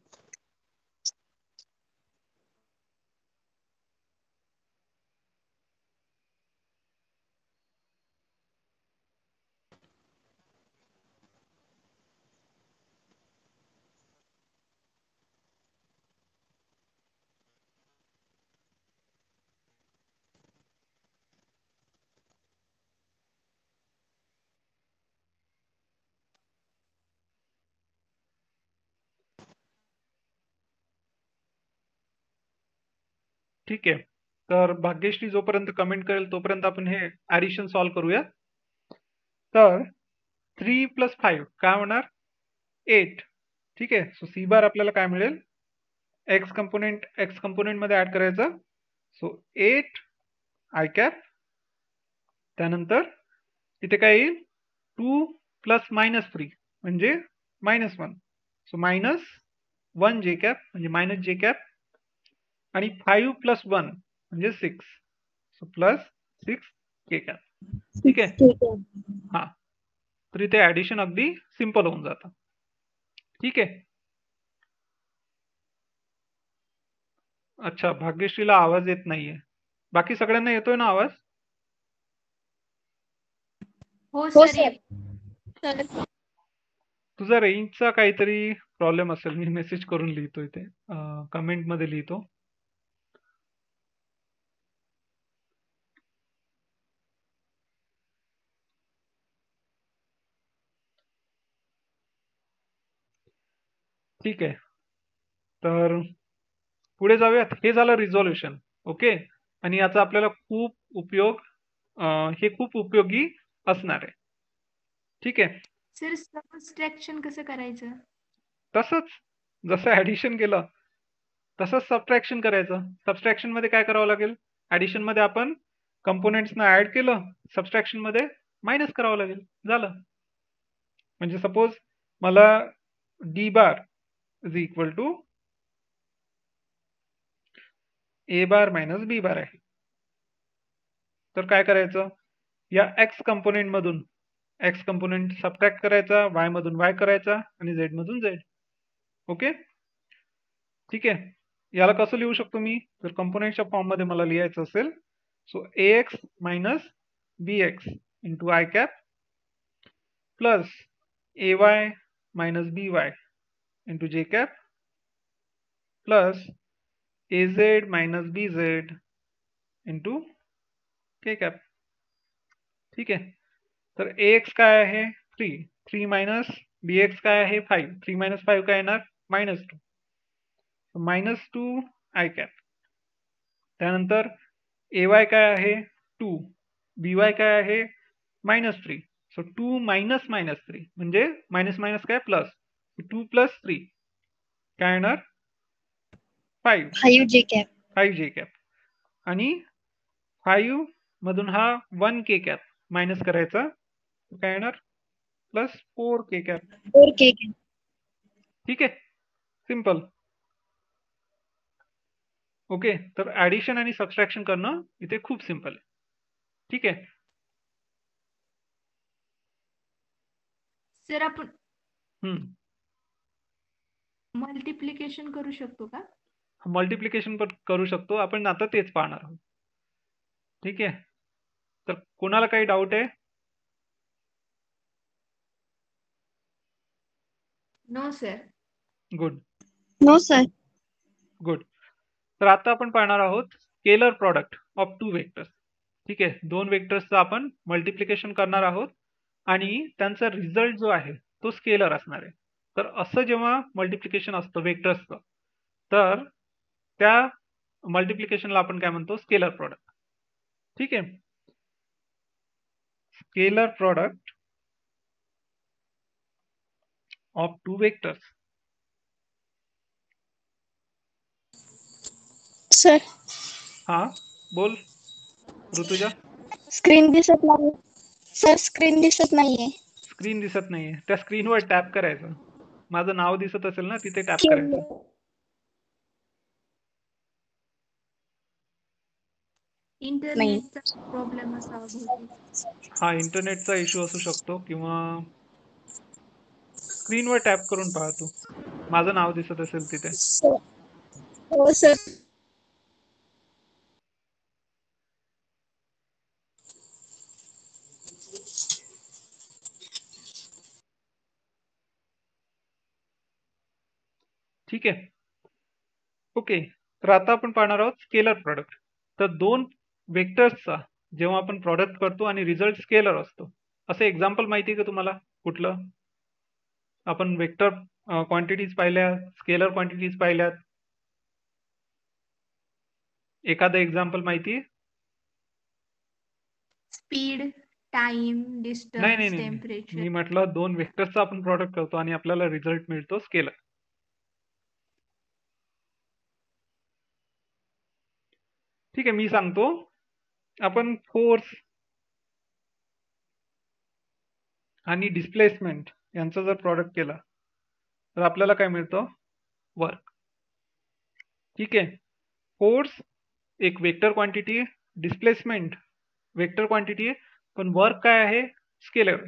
ठीक आहे. तर भाग्यश्री जोपर्यंत कमेंट करेल तोपर्यंत आपण हे ऍडिशन सॉल्व्ह करूया. तर 3 + 5 काय होणार? 8. ठीक आहे. सो सी बार आपल्याला काय मिळेल? एक्स कंपोनेंट मध्ये ऍड करायचं. So 8 i cap. त्यानंतर इथे काय येईल? 2 + -3 म्हणजे -1. सो -1 जे कॅप म्हणजे मायनस जे कॅप आणि 5 + 1 म्हणजे 6. सो +6 के कॅप. ठीक आहे. ठीक आहे. हा, तर इथे ऍडिशन अगदी सिंपल होऊन जातं. ठीक आहे. अच्छा, भाग्यश्रीला आवाज येत नाहीये. बाकी सगळ्यांना येतोय ना आवाज? हो हो सर सर. सर तुझा रेंजचा काहीतरी प्रॉब्लेम असेल. मी मेसेज करून लिहितो इथे, कमेंट मध्ये लिहितो. ठीक आहे. तर पुढे जाऊयात. हे झालं रिझॉल्युशन. ओके. आणि याचा आपल्याला हे खूप उपयोगी असणार आहे. ठीक आहे. सर सबट्रॅक्शन कसं करायचं? तसंच जसं ऍडिशन केलं तसंच सबट्रॅक्शन करायचं. सबट्रॅक्शन मध्ये काय करावं लागेल? ऍडिशन मध्ये आपण कंपोनेंट्सना ऍड केलं, सबट्रॅक्शन मध्ये मायनस करावं लागेल. झालं. म्हणजे सपोज मला D bar is equal to A bar minus B bar आहे. तर काय करायचं? या एक्स कंपोनेंट मधून एक्स कंपोनेंट सबट्रॅक्ट करायचा, वाय मधून वाय करायचा आणि झेड मधून झेड. ओके. ठीक आहे. याला कसं लिहू शकतो मी? जर कंपोनेंटच्या फॉर्म मध्ये मला लिहायचं असेल, so A X minus B X into I cap plus A Y minus B Y into J cap plus A Z minus B Z into K cap. ठीक आहे. तर ए एक्स काय आहे? 3 मायनस बी एक्स काय आहे? 5. 3 - 5 काय येणार? -2. -2 i cap. त्यानंतर ए वाय काय आहे? 2. बी वाय काय आहे? -3. सो 2 मायनस -3 म्हणजे मायनस मायनस काय? प्लस. 2 + 3 काय येणार? 5. 5 जे कॅप. 5 जे कॅप. आणि 5 मधून हा 1 के कॅप मायनस करायचा. काय येणार? +4 के कॅप. 4 के कॅप. ठीक आहे. सिंपल. ओके. तर ऍडिशन आणि सबट्रॅक्शन करणं इथे खूप सिंपल आहे. ठीक आहे. सर आपण हम्म. मल्टिप्लिकेशन करू शकतो का? मल्टिप्लिकेशन पण करू शकतो. आपण आता तेच पाहणार आहोत. ठीक आहे. तर कोणाला काही डाऊट आहे? No sir. Good. No sir. Good. तर आता आपण पाहणार आहोत स्केलर प्रॉडक्ट ऑफ 2 वेक्टर्स. ठीक आहे. 2 वेक्टर्सचं आपण मल्टिप्लिकेशन करणार आहोत आणि त्यांचा रिझल्ट जो आहे तो स्केलर असणार आहे. तर असं जेव्हा मल्टिप्लिकेशन असतं वेक्टर्सचं, तर त्या मल्टिप्लिकेशनला आपण काय म्हणतो? Scalar product. ठीक आहे. Scalar product of 2 vectors. Sir हा, बोल ऋतुजा. स्क्रीन दिसत नाही. सर स्क्रीन दिसत नाहीये. स्क्रीन दिसत नाहीये. त्या स्क्रीनवर टॅप करायचं. माझं नाव दिसत असेल ना, तिथे टॅप करायचं. केलं. इंटरनेटचा प्रॉब्लेम असावा बहुतेक. हा, इंटरनेटचा इश्यू असू शकतो किंवा स्क्रीनवर टॅप करून पहा तू, माझं नाव दिसत असेल तिथे. सर हो सर. ठीक आहे. ओके, तर आता आपण पाहणार आहोत स्केलर प्रॉडक्ट. तर दोन वेक्टर्सचा जेव्हा आपण प्रॉडक्ट करतो आणि रिझल्ट स्केलर असतो, असं एक्झाम्पल माहिती आहे का तुम्हाला कुठलं? आपण वेक्टर क्वांटिटीज पाहिल्या, स्केलर क्वांटिटीज पाहिल्यात. एखादं एक्झाम्पल माहिती आहे? स्पीड, टाइम, नाही डिस्टन्स, नाही नाही, टेम्परेचर. मी म्हटलं दोन वेक्टर्सचा आपण प्रॉडक्ट करतो आणि आपल्याला रिझल्ट मिळतो स्केलर. ठीक आहे, मी सांगतो. आपण फोर्स आणि डिस्प्लेसमेंट यांचं जर प्रॉडक्ट केला तर आपल्याला काय मिळतं? वर्क. ठीक आहे, फोर्स एक वेक्टर क्वांटिटी आहे, डिस्प्लेसमेंट वेक्टर क्वांटिटी आहे, पण वर्क काय आहे? स्केलर.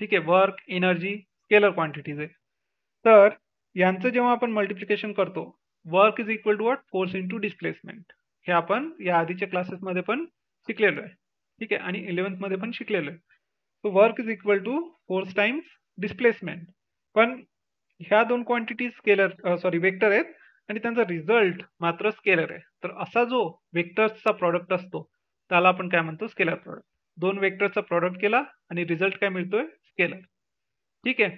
ठीक आहे, वर्क, एनर्जी स्केलर क्वांटिटीज आहे. तर यांचं जेव्हा आपण मल्टिप्लिकेशन करतो, work is equal to what? Force into displacement. हे आपण या आधीच्या क्लासेसमध्ये पण शिकलेलो आहे. ठीक आहे, आणि 11th मध्ये पण शिकलेलो आहे. So work is equal to force times displacement. पण ह्या दोन क्वांटिटी स्केलर वेक्टर आहेत आणि त्यांचा रिझल्ट मात्र स्केलर आहे. तर असा जो वेक्टर्सचा प्रॉडक्ट असतो त्याला आपण काय म्हणतो? Scalar product. दोन वेक्टरचा प्रॉडक्ट केला आणि रिझल्ट काय मिळतोय? स्केलर. ठीक आहे,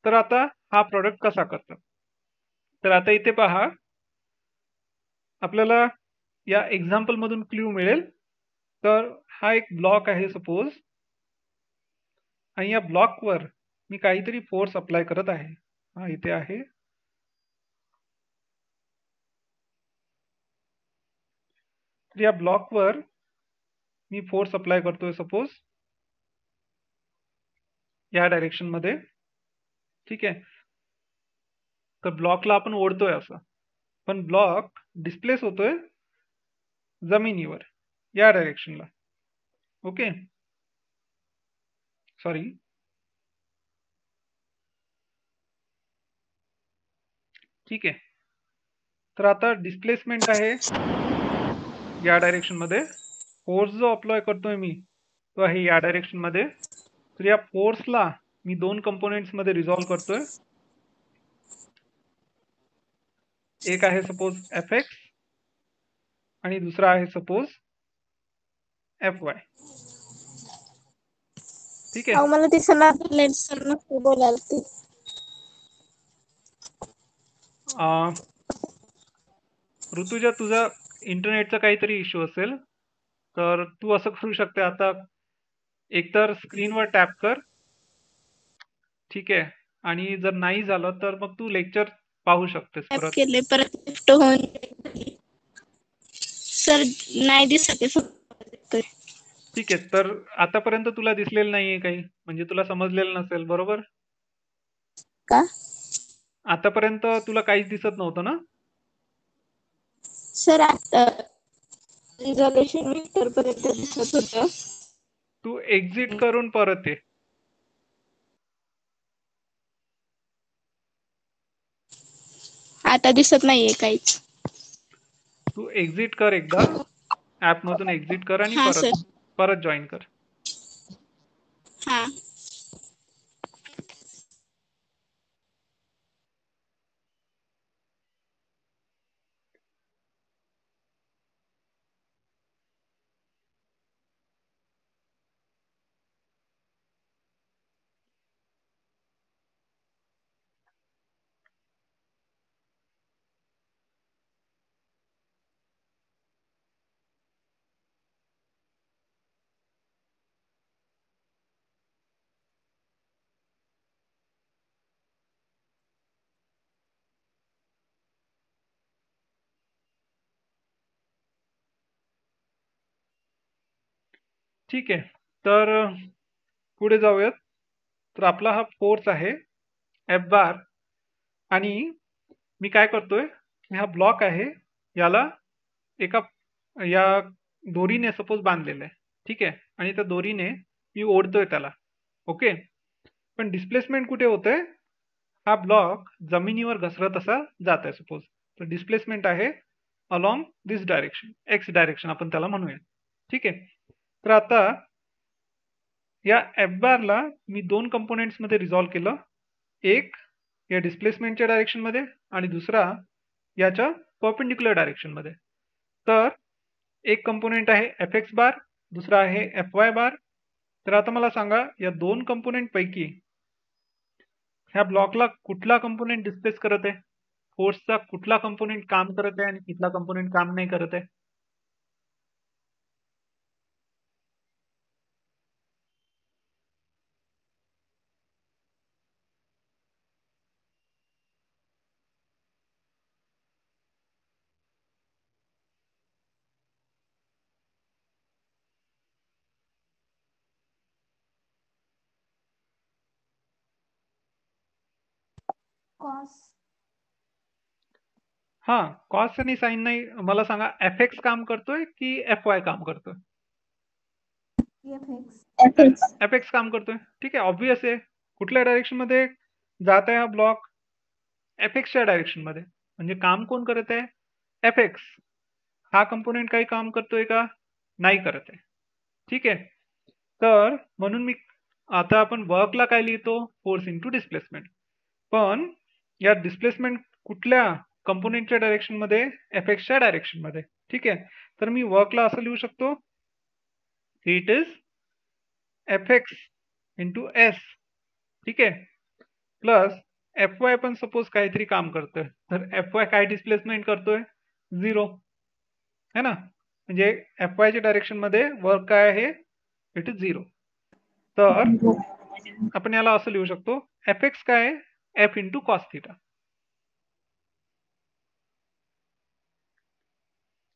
तर आता हा प्रॉडक्ट कसा करतात? तर आता इथे पहा, आपल्याला या एक्झाम्पल मधून क्ल्यू मिळेल. तर हा एक ब्लॉक आहे सपोज, आणि या ब्लॉकवर मी काहीतरी फोर्स अप्लाय करत आहे. हा इथे आहे. तर या ब्लॉकवर मी फोर्स अप्लाय करतोय सपोज या डायरेक्शन मध्ये. ठीक आहे, तर ब्लॉकला आपण ओढतोय असं, पण ब्लॉक डिस्प्लेस होतोय जमिनीवर या डायरेक्शनला. Okay, sorry. ठीक आहे, तर आता डिस्प्लेसमेंट आहे या डायरेक्शन मध्ये, फोर्स जो अप्लाय करतोय मी तो आहे या डायरेक्शन मध्ये. तर या फोर्सला मी दोन कंपोनेंट्स मध्ये रिझॉल्व्ह करतोय. एक आहे सपोज एफ एक्स आणि दुसरा आहे सपोज एफ वाय. ठीक आहे, अहो मला ते सर नको बोलायला ते. ऋतुजा, तुझा इंटरनेटचा काहीतरी इश्यू असेल, तर तू असं करू शकते. आता एकतर स्क्रीनवर टॅप कर. ठीक आहे, आणि जर नाही झालं तर मग तू लेक्चर पाहू शकतेस टॅप परत. केले परत लिफ्ट होऊन सर नाही दिसत आहे. ठीक आहे, तर आतापर्यंत तुला दिसलेलं नाहीये काही, म्हणजे तुला समजलेलं नसेल, बरोबर? का आतापर्यंत तुला काहीच दिसत नव्हतं ना? सर आता रिझॉल्युशन वेक्टर पर्यंत दिसत होतं. तू एक्झिट करून परत ये. आता दिसत नाहीये काहीच. तू एक्झिट कर एकदा, ऍप मधून एक्झिट कर आणि हा परत सर. परत जॉईन कर. हा ठीक आहे, तर पुढे जाऊयात. तर आपला हा फोर्स आहे एफ बार, आणि मी काय करतोय, हा ब्लॉक आहे, याला एका या दोरीने सपोज बांधलेलं आहे. ठीक आहे, आणि त्या दोरीने मी ओढतोय त्याला. ओके, पण डिस्प्लेसमेंट कुठे होतंय? हा ब्लॉक जमिनीवर घसरत असा जात आहे सपोज, तर डिस्प्लेसमेंट आहे अलॉंग दिस डायरेक्शन, एक्स डायरेक्शन आपण त्याला म्हणूया. ठीक आहे, तर आता या एफ बारला मी दोन कंपोनेंट्स मध्ये रिझॉल्व्ह केलं, एक या डिस्प्लेसमेंटच्या डायरेक्शन मध्ये आणि दुसरा याच्या परपेंडिक्युलर डायरेक्शन मध्ये. तर एक कंपोनेंट आहे एफ एक्स बार, दुसरा आहे एफ वाय बार. तर आता मला सांगा, या दोन कंपोनेंट पैकी ह्या ब्लॉकला कुठला कंपोनेंट डिस्प्लेस करत आहे? फोर्सचा कुठला कंपोनेंट काम करत आहे आणि कुठला कंपोनेंट काम नाही करत आहे? कॉस. हा, कॉस आणि साइन नाही. मला सांगा, एफ एक्स काम करतोय की एफ वाय काम करतोय? एफ एक्स काम करतोय. ठीक आहे, ऑब्विस आहे. कुठल्या डायरेक्शन मध्ये जात आहे हा ब्लॉक? एफ एक्सच्या डायरेक्शन मध्ये. म्हणजे काम कोण करत आहे? F x. हा कंपोनेंट काही काम करतोय का? नाही करत आहे. ठीक आहे, तर म्हणून मी आता आपण वर्कला काय लिहितो? Force into displacement. पण या डिस्प्लेसमेंट कुठल्या कंपोनेंटच्या डायरेक्शन मध्ये? एफ एक्सच्या डायरेक्शन मध्ये. ठीक आहे, तर मी वर्कला असं लिहू शकतो, it is F x into S. ठीक आहे, प्लस एफ वाय पण सपोज काहीतरी काम करतोय, तर एफ वाय काय डिस्प्लेसमेंट करतोय? 0 है ना. म्हणजे एफ वायच्या डायरेक्शन मध्ये वर्क काय आहे? It is 0. तर आपण याला असं लिहू शकतो, एफ एक्स काय आहे? F into cos theta.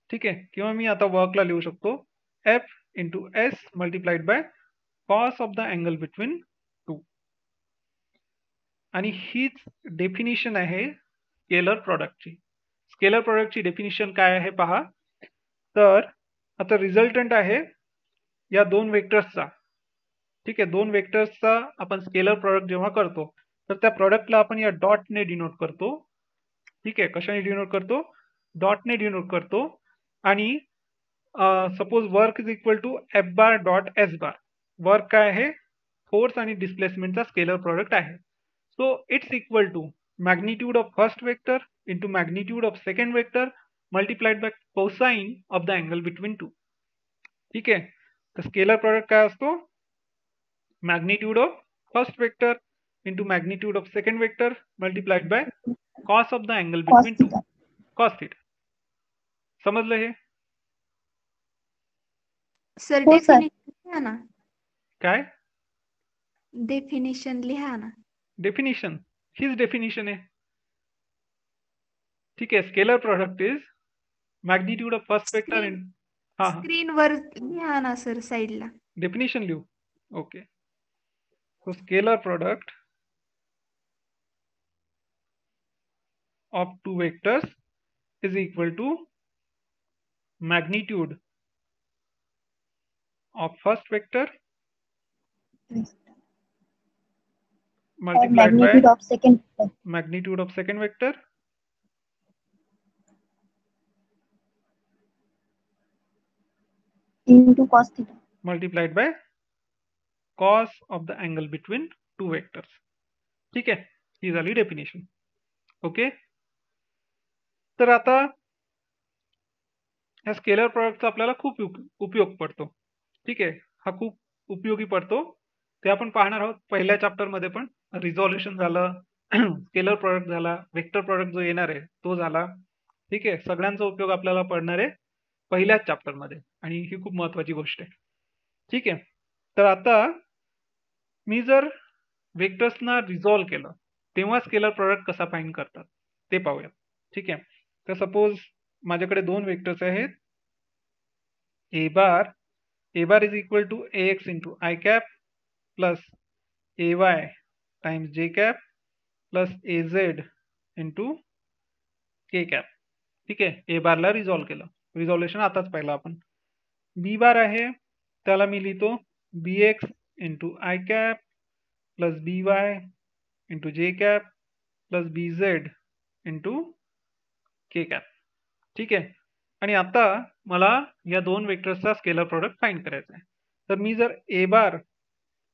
ठीक आहे, किंवा मी आता वर्कला लिहू शकतो, F into S multiplied by cos of the angle between to. आणि हीच डेफिनिशन आहे स्केलर प्रोडक्टची. स्केलर प्रोडक्टची डेफिनिशन काय आहे पहा. तर आता रिझल्टंट आहे या दोन वेक्टर्सचा. ठीक आहे, दोन वेक्टर्सचा आपण स्केलर प्रोडक्ट जेव्हा करतो, तर त्या प्रोडक्टला आपण या डॉटने डिनोट करतो. ठीक आहे, कशाने डिनोट करतो? डॉटने डिनोट करतो. आणि suppose work is equal to F bar dot S bar. Work काय आहे? फोर्स आणि डिस्प्लेसमेंटचा स्केलर प्रोडक्ट आहे. So it's equal to magnitude of first vector into magnitude of second vector multiplied by cosine of the angle between two. ठीक आहे, तर scalar product काय असतो? Magnitude of first vector into magnitude of second vector multiplied by cos of the angle between two, cos theta. समजलं हे? Sir हो, sir. Definition लिहा ना. काय डेफिनेशन लिहा ना. डेफिनिशन? हीच डेफिनिशन आहे. ठीक आहे, scalar product is magnitude of first vector in. हा हा, स्क्रीनवर लिहा ना सर, साईडला. डेफिनिशन लिहू. Okay, so scalar product of two vectors is equal to magnitude of first vector multiplied by magnitude of second magnitude of second vector into cos theta. multiplied by cos of the angle between two vectors. ठीक आहे, ही झाली definition. Okay, तर आता ह्या scalar प्रोडक्टचा आपल्याला खूप उपयोग पडतो. ठीक आहे, हा खूप उपयोगी पडतो. ते आपण पाहणार आहोत पहिल्या चॅप्टर मध्ये. पण रिझॉल्युशन झालं, स्केलर प्रोडक्ट झाला, वेक्टर प्रोडक्ट जो येणार आहे तो झाला. ठीक आहे, सगळ्यांचा उपयोग आपल्याला पडणार आहे पहिल्याच चॅप्टर मध्ये, आणि ही खूप महत्वाची गोष्ट आहे. ठीक आहे, तर आता मी जर वेक्टर्सना रिझॉल्व्ह केलं तेव्हा स्केलर प्रोडक्ट कसा फाइंड करतात ते पाहूया. ठीक आहे, तर सपोज माझ्याकडे दोन वेक्टर्स आहेत, A bar is equal to A X into I cap plus A Y times J cap plus A Z into K cap. ठीक आहे, ए बारला रिझॉल्व्ह केलं, रिझॉल्युशन आताच पाहिलं आपण. बी बार आहे, त्याला मी लिहितो B X into I cap plus B Y into J cap plus B Z into K cap. ठीक आहे. आणि आता मला या दोन वेक्टर्सचा स्केलर प्रोडक्ट फाइंड करायचा आहे. तर मी जर ए बार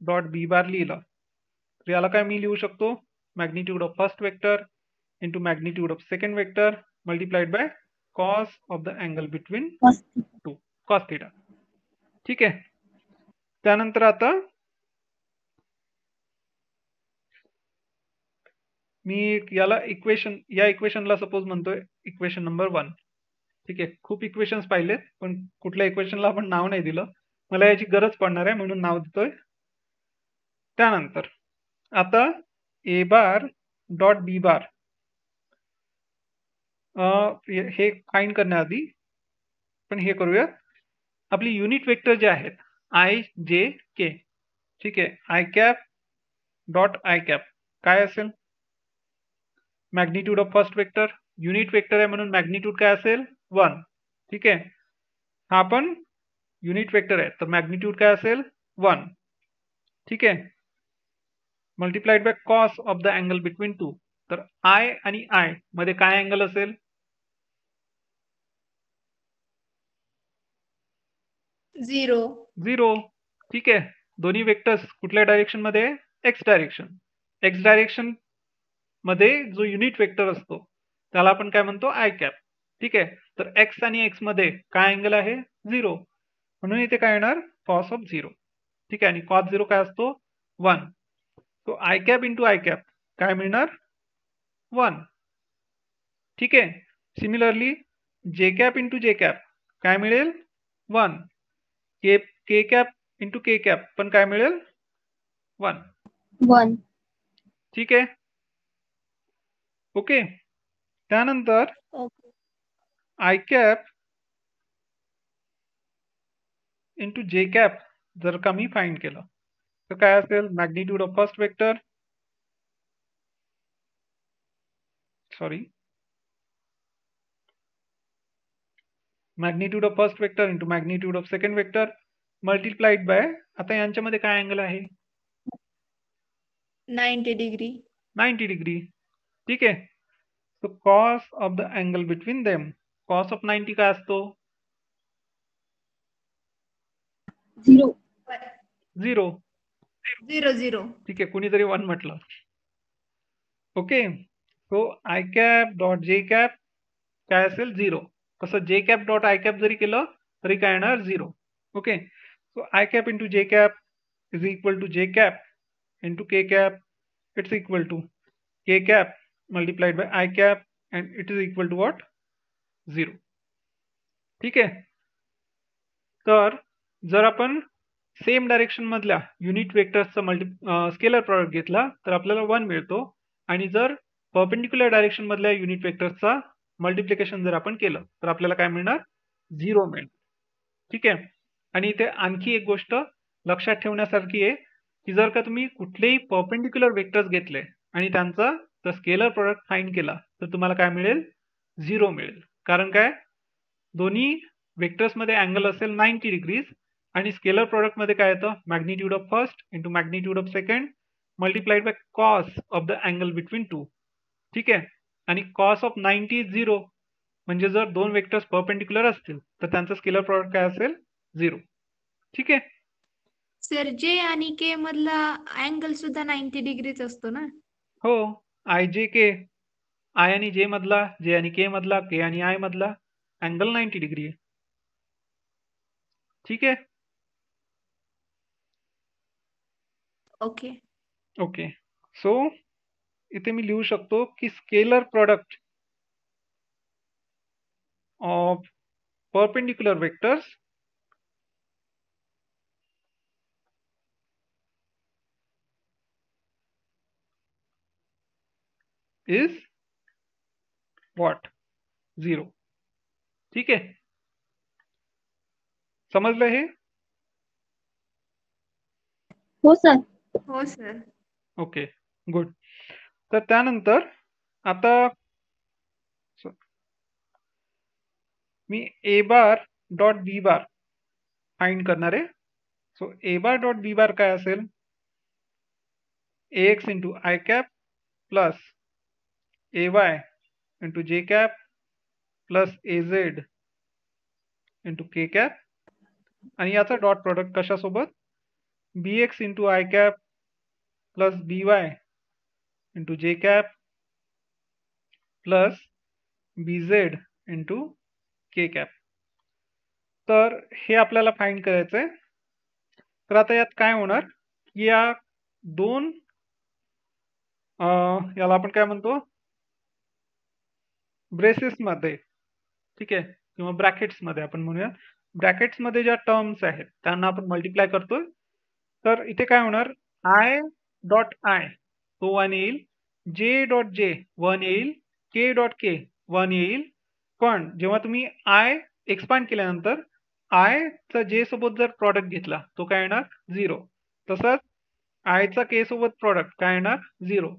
डॉट बी बार लिहिलं तर याला काय मी लिहू शकतो, magnitude of first vector into magnitude of second vector multiplied by cos of the angle between two, cos theta. ठीक आहे. त्यानंतर आता मी याला या इक्वेशनला सपोज म्हणतोय इक्वेशन नंबर 1. ठीक आहे. खूप इक्वेशन्स पाहिलेत पण कुठल्या इक्वेशनला आपण नाव नाही दिलं, मला याची गरज पडणार आहे म्हणून नाव देतोय. त्यानंतर आता ए बार डॉट बी बार हे फाइंड करण्याआधी पण हे करूया. आपली युनिट वेक्टर जे आहेत आय जे के. ठीक आहे. I cap dot i cap काय असेल, magnitude of first vector. Unit vector आहे म्हणून मॅग्निट्यूड काय असेल 1. ठीक आहे. हा पण युनिट वेक्टर आहे तर मॅग्निट्यूड काय असेल 1. ठीक आहे. Multiplied by cos of the angle between to. तर आय आणि आय मध्ये काय अँगल असेल, 0. ठीक आहे. दोन्ही वेक्टर्स कुठल्या डायरेक्शन मध्ये, एक्स डायरेक्शन. एक्स डायरेक्शन मध्ये जो युनिट वेक्टर असतो त्याला आपण काय म्हणतो आय कॅप. ठीक आहे. तर एक्स आणि एक्स मध्ये काय अँगल आहे 0 म्हणून इथे काय येणार कॉस ऑफ 0. ठीक आहे. आणि कॉस 0 काय असतो 1. तो I cap into I cap काय मिळणार 1. ठीक आहे. सिमिलरली जे कॅप इंटू जे कॅप काय मिळेल 1. के कॅप इंटू के कॅप पण काय मिळेल 1. ठीक आहे. ओके. त्यानंतर I cap into J cap जर का मी फाइंड केलं तर काय असेल, magnitude of first vector magnitude of first vector into magnitude of second vector multiplied bye, आता यांच्यामध्ये काय अँगल आहे 90 डिग्री. 90 डिग्री. ठीक आहे. So cos of the angle between them, cos of 90 काय असतो 0. 0. 0. ठीक आहे. कुणीतरी 1 म्हटलं. Okay. So I cap dot J cap काय असेल 0. कसं जे कॅप डॉट आय कॅप जरी केलं तरी काय येणार 0. Okay. So I cap into J cap is equal to J cap into K cap. It's equal to K cap multiplied by I cap and it is equal to what 0. ठीक आहे. तर जर आपण सेम डायरेक्शन मधल्या unit वेक्टर्सचा scalar product घेतला तर आपल्याला 1 मिळतो. आणि जर परपेंडिक्युलर डायरेक्शन मधल्या युनिट वेक्टर्सचा मल्टिप्लिकेशन जर आपण केलं तर आपल्याला काय मिळणार 0 मिळेल. ठीक आहे. आणि इथे आणखी एक गोष्ट लक्षात ठेवण्यासारखी आहे की जर का तुम्ही कुठलेही परपेंडिक्युलर वेक्टर्स घेतले आणि त्यांचा जर स्केलर प्रॉडक्ट फाइंड केला तर तुम्हाला काय मिळेल 0 मिळेल. कारण काय, दोन्ही वेक्टर्स मध्ये अँगल असेल 90 डिग्रीज आणि स्केलर प्रोडक्ट मध्ये काय येतं magnitude of first into magnitude of second multiplied by cos of the angle between two. ठीक आहे. आणि कॉस ऑफ 90 इज 0 म्हणजे जर दोन वेक्टर्स परपेंडिक्युलर असतील तर त्यांचं स्केलर प्रोडक्ट काय असेल 0. ठीक आहे. सर जे आणि के मधला अँगल सुद्धा 90 डिग्रीच असतो ना. हो. आय जे के, आय आणि जे मधला, जे आणि के मधला, के आणि आय मधला अँगल 90 डिग्री आहे. ठीक आहे. ओके. ओके. सो इथे मी लिहू शकतो की scalar product of perpendicular vectors is what 0. ठीक आहे. समजलं हे? हो सर. हो सर. Okay, good. तर त्यानंतर आता मी ए बार डॉट बी बार फाइंड करणार आहे. सो ए बार डॉट बी बार काय असेल, ax into I cap plus ay into J cap plus az into K cap आणि याचा डॉट प्रोडक्ट कशासोबत bx into I cap plus by into J cap plus bz into K cap. तर हे आपल्याला find करायचं आहे. तर आता यात काय होणार की या दोन याला आपण काय म्हणतो ब्रेसेसमध्ये, ठीक आहे, किंवा ब्रॅकेट्समध्ये आपण म्हणूया, ब्रॅकेट्समध्ये ज्या टर्म्स आहेत त्यांना आपण मल्टिप्लाय करतोय. तर इथे काय होणार आय डॉट आय तो 1 येईल, जे डॉट जे 1 येईल, के डॉट के 1 येईल. पण जेव्हा तुम्ही आय एक्सपांड केल्यानंतर आय चा जे सोबत जर प्रॉडक्ट घेतला तो काय येणार 0. तसंच आय चा के सोबत प्रॉडक्ट काय येणार 0.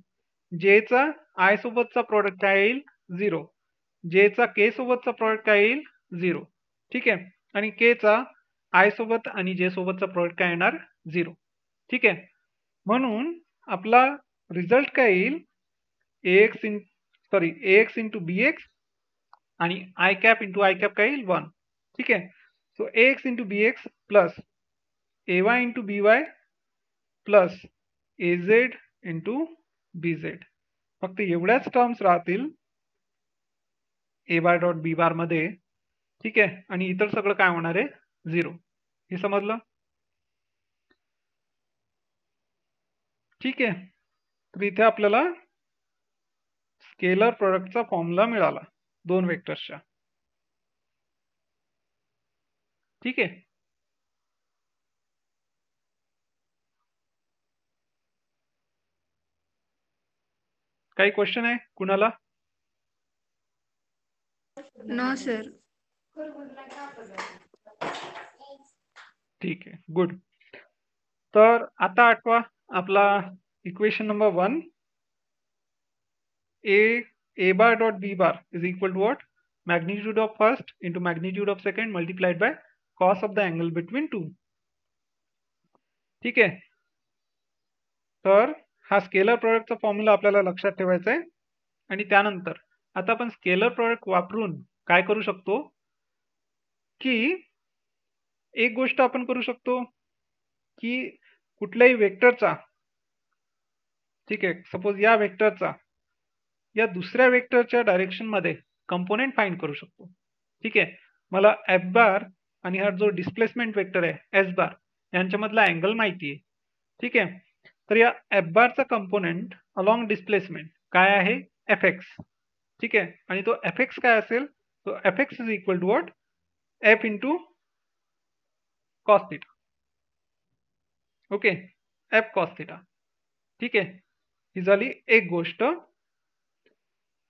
जे चा आय सोबतचा प्रॉडक्ट काय येईल 0. जे चा के सोबतचा प्रॉडक्ट काय येईल 0. ठीक आहे. आणि के चा आय सोबत आणि जे सोबतचा प्रॉडक्ट काय येणार 0. ठीक आहे. म्हणून आपला रिझल्ट काय येईल ax इंटू bx आणि I cap into I cap काय येईल 1. ठीक आहे. So ax into bx plus ay into by plus az into bz. फक्त एवढ्याच टर्म्स राहतील ए बार डॉट बी बार मध्ये. ठीक आहे. आणि इतर सगळं काय होणार आहे 0. हे समजलं? ठीक आहे. तर इथे आपल्याला स्केलर प्रोडक्टचा फॉर्म्युला मिळाला दोन वेक्टर्सच्या. ठीक आहे. काही क्वेश्चन आहे कुणाला? No sir. ठीक आहे, गुड. तर आता आठवा आपला equation number 1, a bar dot b bar is equal to what? Magnitude of first into magnitude of second multiplied by cos of the angle between two. ठीक आहे. तर हा स्केलर प्रोडक्टचा फॉर्म्युला आपल्याला लक्षात ठेवायचा आहे. आणि त्यानंतर आता आपण स्केलर प्रोडक्ट वापरून काय करू शकतो की एक गोष्ट आपण करू शकतो की कुठल्याही वेक्टरचा, ठीक आहे, सपोज या वेक्टरचा या दुसऱ्या वेक्टरच्या डायरेक्शन मध्ये कंपोनेंट फाइंड करू शकतो. ठीक आहे. मला एफ बार आणि हा जो डिस्प्लेसमेंट वेक्टर आहे एस बार यांच्यामधला अँगल माहिती आहे. ठीक आहे. तर या एफ बारचा कंपोनेंट अलॉंग डिस्प्लेसमेंट काय आहे एफ एक्स. ठीक आहे. आणि तो एफ एक्स काय असेल, तो F X is equal to what F into cos theta. Okay, F cos theta. ठीक आहे. ही झाली एक गोष्ट.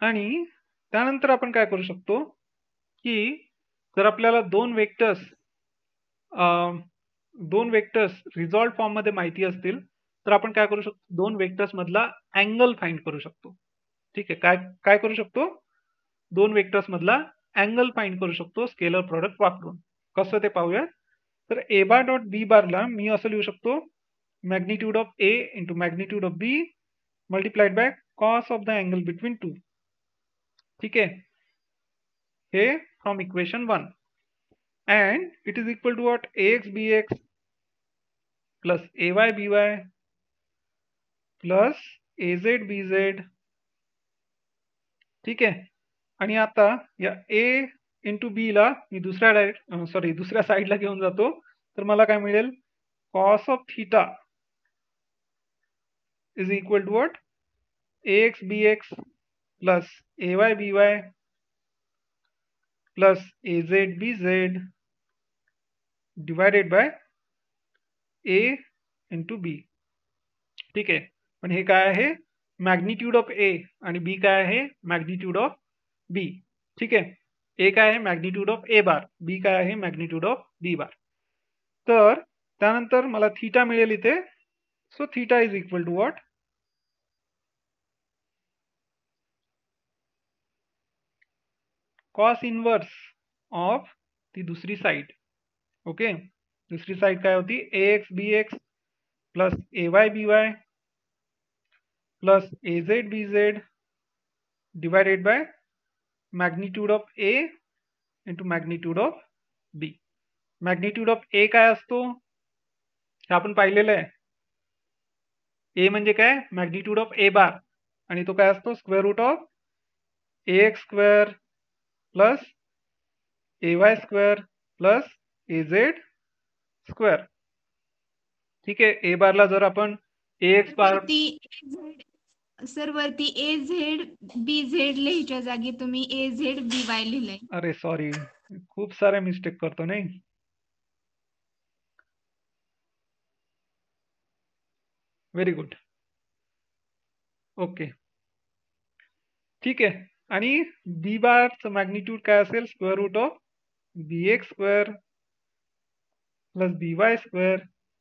आणि त्यानंतर आपण काय करू शकतो की जर आपल्याला दोन वेक्टर्स रिझॉल्व्ड फॉर्म मध्ये माहिती असतील तर आपण काय करू शकतो, दोन वेक्टर्स मधला अँगल फाइंड करू शकतो. ठीक आहे. काय काय करू शकतो, दोन वेक्टर्स मधला अँगल फाइंड करू शकतो स्केलर प्रोडक्ट वापरून. कसं ते पाहूया. तर ए बार डॉट बी बारला मी असं लिहू शकतो magnitude of A into magnitude of B multiplied by cos of the angle between two. ठीक आहे. हे from equation 1 and it is equal to what ax bx plus ay by plus az bz. ठीक आहे. आणि आता या a into बी ला मी दुसऱ्या साईडला घेऊन जातो. तर मला काय मिळेल cos of theta is equal to what ax bx plus ay by plus az bz divided by a into B. ठीक आहे. पण हे काय आहे मॅग्निट्यूड ऑफ ए आणि बी काय आहे मॅग्निट्यूड ऑफ बी. ठीक आहे. ए काय आहे मॅग्निट्यूड ऑफ ए बार, बी काय आहे मॅग्निट्यूड ऑफ बी बार. तर त्यानंतर मला थीटा मिळेल इथे. So theta is equal to what cos inverse of ती दुसरी साइड. ओके, दुसरी साइड काय होती ax bx plus ay by plus AZ BZ divided bye magnitude of A into magnitude of B. Magnitude of A काय असतो हे आपण पाहिलेलं आहे. A म्हणजे काय, मॅग्निट्यूड ऑफ A बार, आणि तो काय असतो square root of AX square plus AY square plus AZ square. ठीक आहे. A बारला जर आपण AX बार वरती AZ BZ लिहायच्या जागी तुम्ही AZ BY लिहिलंय. अरे सॉरी, खूप सारे मिस्टेक करतो नाही. Very good. ओके ठीक आहे. आणि B बारचं मॅग्निट्यूड काय असेल square root of BX square plus BY square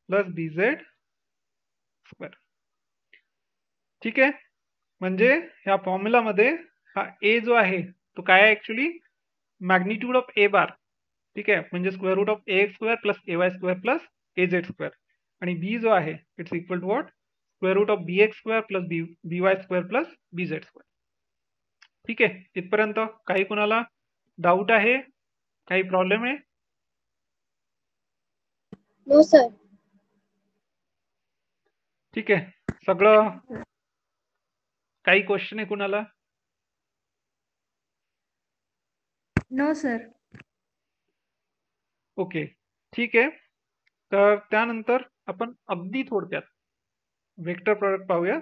plus BZ square. ठीक आहे. म्हणजे ह्या फॉर्म्युलामध्ये हा A जो आहे तो काय आहे actually magnitude of A bar. ठीक आहे. म्हणजे square root of AX square plus AY square plus AZ square, आणि B जो आहे it's equal to what square root of BX square plus BY square plus BZ square. ठीक आहे. इथपर्यंत काही कुणाला डाऊट आहे, काही प्रॉब्लेम आहे? No sir. ठीक आहे. सगळं काही क्वेश्चन आहे कुणाला? No sir. ओके ठीक आहे. तर त्यानंतर आपण अगदी थोडक्यात वेक्टर प्रोडक्ट पाहूया.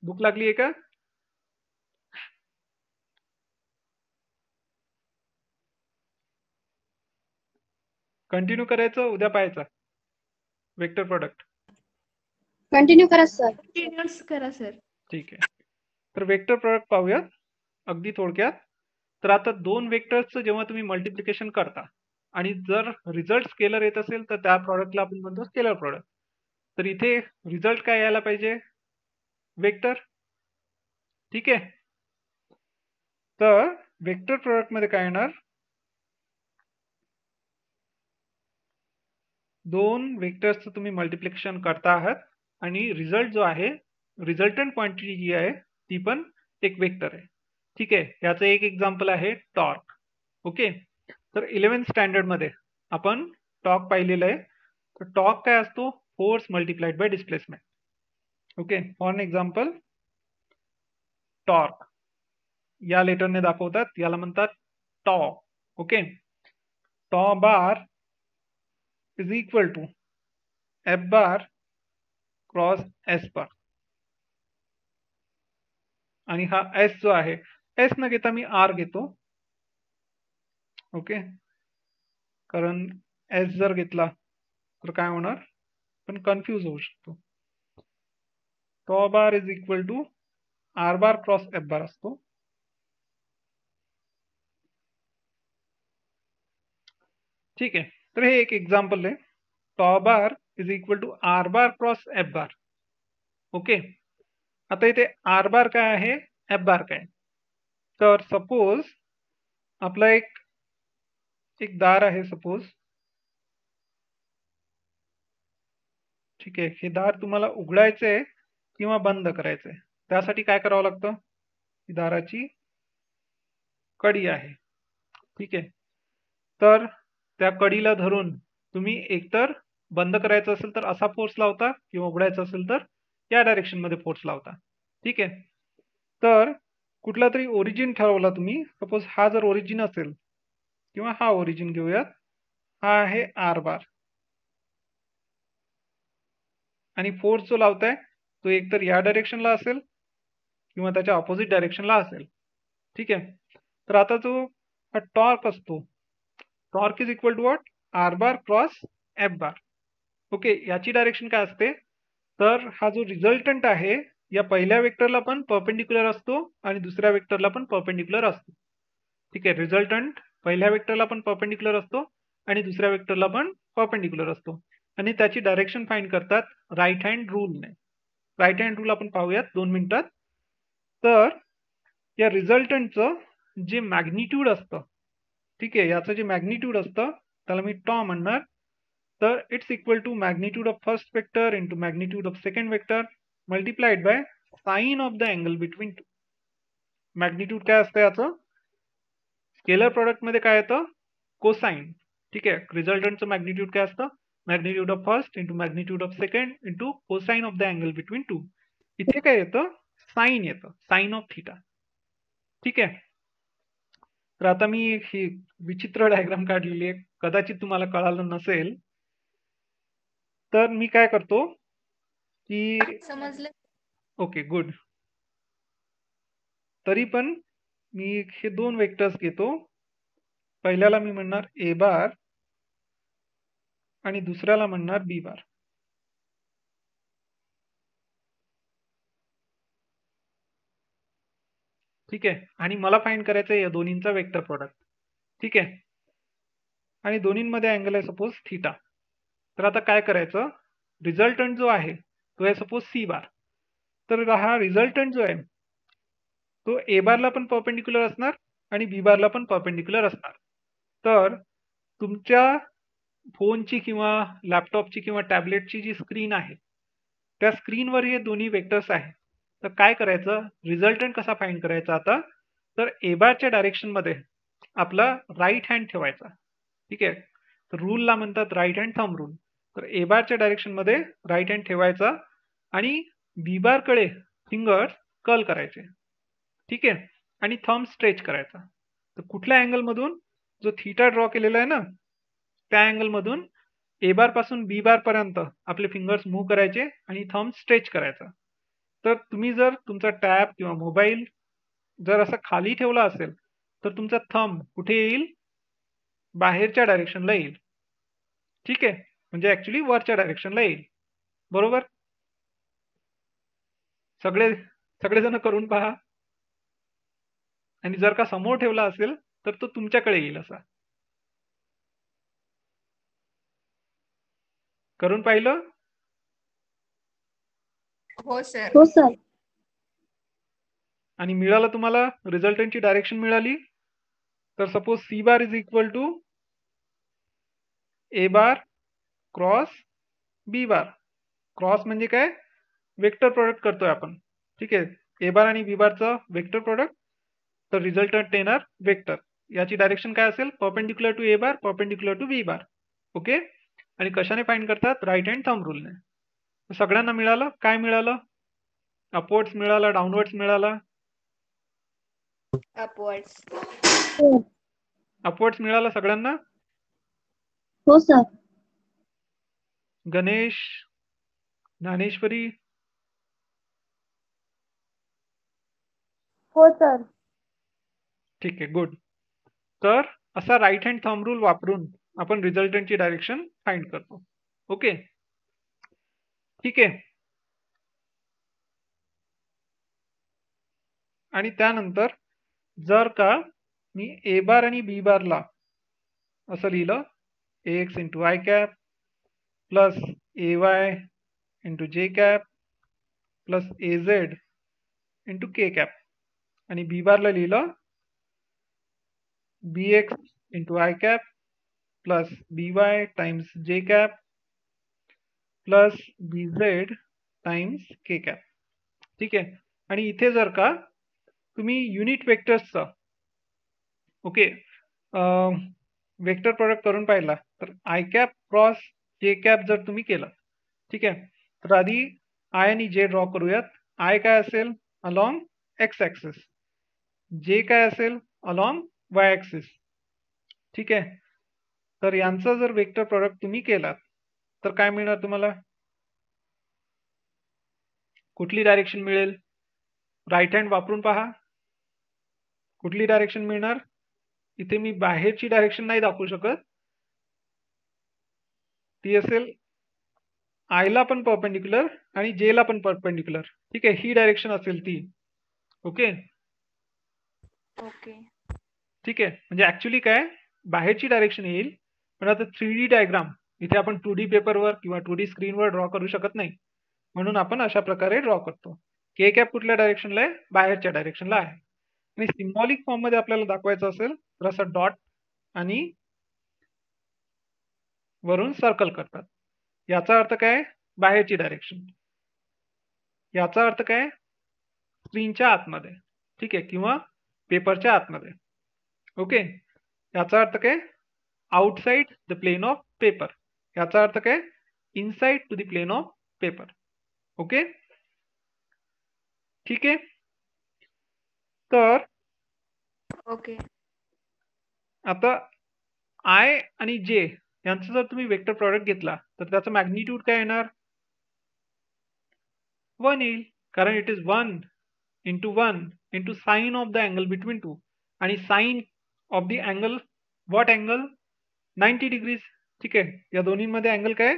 बुक लागली आहे का? कंटिन्यू करायचं, उद्या पाहायचं वेक्टर प्रोडक्ट? कंटिन्यू करा सर. कंटिन्यूअस करा सर. ठीक आहे. तर वेक्टर प्रोडक्ट पाहूया अगदी थोडक्यात. तर आता दोन वेक्टर्सचं जेव्हा तुम्ही मल्टिप्लिकेशन करता आणि जर रिझल्ट स्केलर येत असेल तर त्या प्रॉडक्टला आपण म्हणतो स्केलर प्रोडक्ट. तर इथे रिझल्ट काय यायला पाहिजे वेक्टर. ठीक आहे. तर वेक्टर प्रोडक्ट मध्ये काय येणार, दोन वेक्टर्सचं तुम्ही मल्टिप्लिकेशन करता आहात आणि रिझल्ट जो आहे रिझल्टंट क्वांटिटी जी आहे ती पण एक वेक्टर आहे. ठीक आहे. याचं एक एक्झाम्पल आहे टॉर्क. ओके. तर 11th स्टँडर्ड मध्ये आपण टॉर्क पाहिलेलं आहे. तर टॉर्क काय असतो force multiplied by displacement. Okay. For an example torque या लेटरने दाखवतात, याला म्हणतात tau. Okay. Tau bar is equal to F bar cross S bar. आणि हा S जो आहे S न घेता मी R घेतो. ओके. कारण S जर घेतला तर काय होणार, पण कन्फ्यूज होऊ शकतो. Tau bar is equal to R bar cross F bar असतो. ठीक आहे. तर हे एक एक्झाम्पल आहे. Tau bar is equal to R bar cross F bar. Okay. आता इथे R बार काय आहे, F बार काय. तर सपोज आपला एक दार आहे सपोज. ठीक आहे. हे दार तुम्हाला उघडायचंय किंवा बंद करायचंय. त्यासाठी काय करावं लागतं, ही दाराची कडी आहे. ठीक आहे. तर त्या कडीला धरून तुम्ही एकतर बंद करायचं असेल तर असा फोर्स लावता किंवा उघडायचं असेल तर या डायरेक्शन मध्ये फोर्स लावता. ठीक आहे. तर कुठला तरी ओरिजिन ठरवला तुम्ही. सपोज हा जर ओरिजिन असेल किंवा हा ओरिजिन घेऊयात, हा आहे R बार, आणि फोर्स जो लावताय तो एकतर या डायरेक्शनला असेल किंवा त्याच्या ऑपोजिट डायरेक्शनला असेल. ठीक आहे. तर आता जो हा टॉर्क असतो, torque is equal to what R bar cross F bar. Okay. याची डायरेक्शन काय असते, तर हा जो रिझल्टंट आहे या पहिल्या वेक्टरला पण परपेंडिक्युलर असतो आणि दुसऱ्या वेक्टरला पण परपेंडिक्युलर असतो. ठीक आहे. रिझल्टंट पहिल्या वेक्टरला पण परपेंडिक्युलर असतो आणि दुसऱ्या वेक्टरला पण परपेंडिक्युलर असतो, आणि त्याची डायरेक्शन फाइंड करतात राईट हँड रूलने. राईट हँड रूल आपण पाहूयात 2 मिनिटात. तर या रिझल्टंटचं जे मॅग्निट्यूड असतं, ठीक आहे, याचं जे मॅग्निट्यूड असतं त्याला मी टॉ म्हणणार. तर it's equal to magnitude of first vector into magnitude of second vector multiplied by sine of the angle between two. Magnitude काय असतं याचं? स्केलर प्रोडक्ट मध्ये काय येतं? कोसाइन. ठीक आहे. रिझल्टंटचं मॅग्निट्यूड काय असतं? Magnitude of first into magnitude of second into cosine of the angle between to. इथे काय येतं? साइन येतं, साइन ऑफ थिटा. ठीक आहे. तर आता मी ही विचित्र डायग्राम काढलेली आहे, कदाचित तुम्हाला कळालं नसेल. तर मी काय करतो की समजलं. Okay good. तरी पण मी हे दोन वेक्टर्स घेतो. पहिल्याला मी म्हणणार ए बार आणि दुसऱ्याला म्हणणार बी बार. ठीक आहे. आणि मला फाइंड करायचं आहे या दोन्हींचा वेक्टर प्रोडक्ट. ठीक आहे. आणि दोन्हींमध्ये अँगल आहे सपोज थीटा. तर आता काय करायचं? रिझल्टंट जो आहे तो आहे सपोज सी बार. तर हा रिझल्टंट जो आहे तो ए बारला पण परपेंडिक्युलर असणार आणि बी बारला पण परपेंडिक्युलर असणार. तर तुमच्या फोनची किंवा लॅपटॉपची किंवा टॅबलेटची जी स्क्रीन आहे त्या स्क्रीनवर हे दोन्ही वेक्टर्स आहेत. तर काय करायचं? रिझल्टंट कसा फाइंड करायचा आता? तर ए बारच्या डायरेक्शनमध्ये आपला राईट हँड ठेवायचा. ठीक आहे. तर रूलला म्हणतात राईट हँड थंब रूल. तर ए बारच्या डायरेक्शनमध्ये राईट हँड ठेवायचा आणि बी बारकडे फिंगर्स कर्ल करायचे. ठीक आहे. आणि थंब स्ट्रेच करायचा. तर कुठल्या अँगलमधून? जो थीटा ड्रॉ केलेला आहे ना त्या अँगलमधून ए बार पासून बी बार पर्यंत आपले फिंगर्स मूव्ह करायचे आणि थंब स्ट्रेच करायचा. तर तुम्ही जर तुमचा टॅब किंवा मोबाईल जर असा खाली ठेवला असेल तर तुमचा थंब कुठे येईल? बाहेरच्या डायरेक्शनला येईल. ठीक आहे. म्हणजे ऍक्च्युली वरच्या डायरेक्शनला येईल. बरोबर? सगळेजण करून पहा. आणि जर का समोर ठेवला असेल तर तो तुमच्याकडे येईल असा. करून पाहिलं? हो सर. हो सर. आणि मिळालं तुम्हाला रिझल्टंटची डायरेक्शन मिळाली. तर suppose C bar is equal to A bar cross B bar. Cross म्हणजे काय? वेक्टर प्रोडक्ट करतोय आपण. ठीक आहे. ए बार आणि बी बारचं वेक्टर प्रोडक्ट. तर रिझल्टंट येणार वेक्टर. याची डायरेक्शन काय असेल? Perpendicular to A bar, perpendicular to B bar. Okay. आणि कशाने फाइंड करतात? राईट हँड थंब रूलने. सगळ्यांना मिळालं? काय मिळालं? अपवर्ड्स मिळाला, डाऊनवर्ड्स मिळाला? अपवर्ड्स. अपवर्ड्स मिळाला सगळ्यांना? हो सर. गणेश, ज्ञानेश्वरी? हो सर. ठीक आहे. गुड. तर असा राईट हँड थंब रूल वापरून आपण रिझल्टंटची डायरेक्शन फाइंड करतो. ओके. ठीक आहे. आणि त्यानंतर जर का मी ए बार आणि बी बारला असं लिहिलं X into I cap plus A Y into J cap plus A Z into K cap आणि बी बारला लिहिलं B X into I cap plus B Y times J cap plus B Z times K cap. ठीक आहे. आणि इथे जर का तुम्ही युनिट वेक्टर्सचा ओके वेक्टर प्रोडक्ट करून पाहिला तर I cap cross J cap जर तुम्ही केलं. ठीक आहे. तर आधी आय आणि जे ड्रॉ करूयात. आय काय असेल? Along X axis. जे काय असेल? Along Y axis. ठीक आहे. तर यांचा जर वेक्टर प्रोडक्ट तुम्ही केलात तर काय मिळणार तुम्हाला? कुठली डायरेक्शन मिळेल? राईट हँड वापरून पहा. कुठली डायरेक्शन मिळणार? इथे मी बाहेरची डायरेक्शन नाही दाखवू शकत. ती असेल आयला पण परपेंडिक्युलर आणि जे ला पण परपेंडिक्युलर. ठीक आहे. ही डायरेक्शन असेल ती. ओके. ओके. ठीक आहे. म्हणजे ऍक्च्युली काय बाहेरची डायरेक्शन येईल पण आता 3D डायग्राम इथे आपण 2D पेपरवर किंवा 2D स्क्रीनवर ड्रॉ करू शकत नाही. म्हणून आपण अशा प्रकारे ड्रॉ करतो. के कॅप कुठल्या डायरेक्शनला आहे? बाहेरच्या डायरेक्शनला आहे. आणि सिम्बॉलिक फॉर्म मध्ये आपल्याला दाखवायचं असेल तर असं डॉट आणि वरून सर्कल करतात. याचा अर्थ काय? बाहेरची डायरेक्शन. याचा अर्थ काय? स्क्रीनच्या आतमध्ये, ठीक आहे, किंवा पेपरच्या आतमध्ये. ओके, याचा अर्थ काय? Outside the plane of paper. याचा अर्थ काय? Inside to the plane of paper. Okay, ठीक आहे. तर ओके. आता आय आणि जे यांचं जर तुम्ही वेक्टर प्रॉडक्ट घेतला तर त्याचं मॅग्निट्यूड काय येणार? 1 येईल, कारण it is 1 into 1 into sine of the angle between two, आणि sine of the angle, what angle? 90 degrees. ठीक आहे, या दोन्हीमध्ये अँगल काय?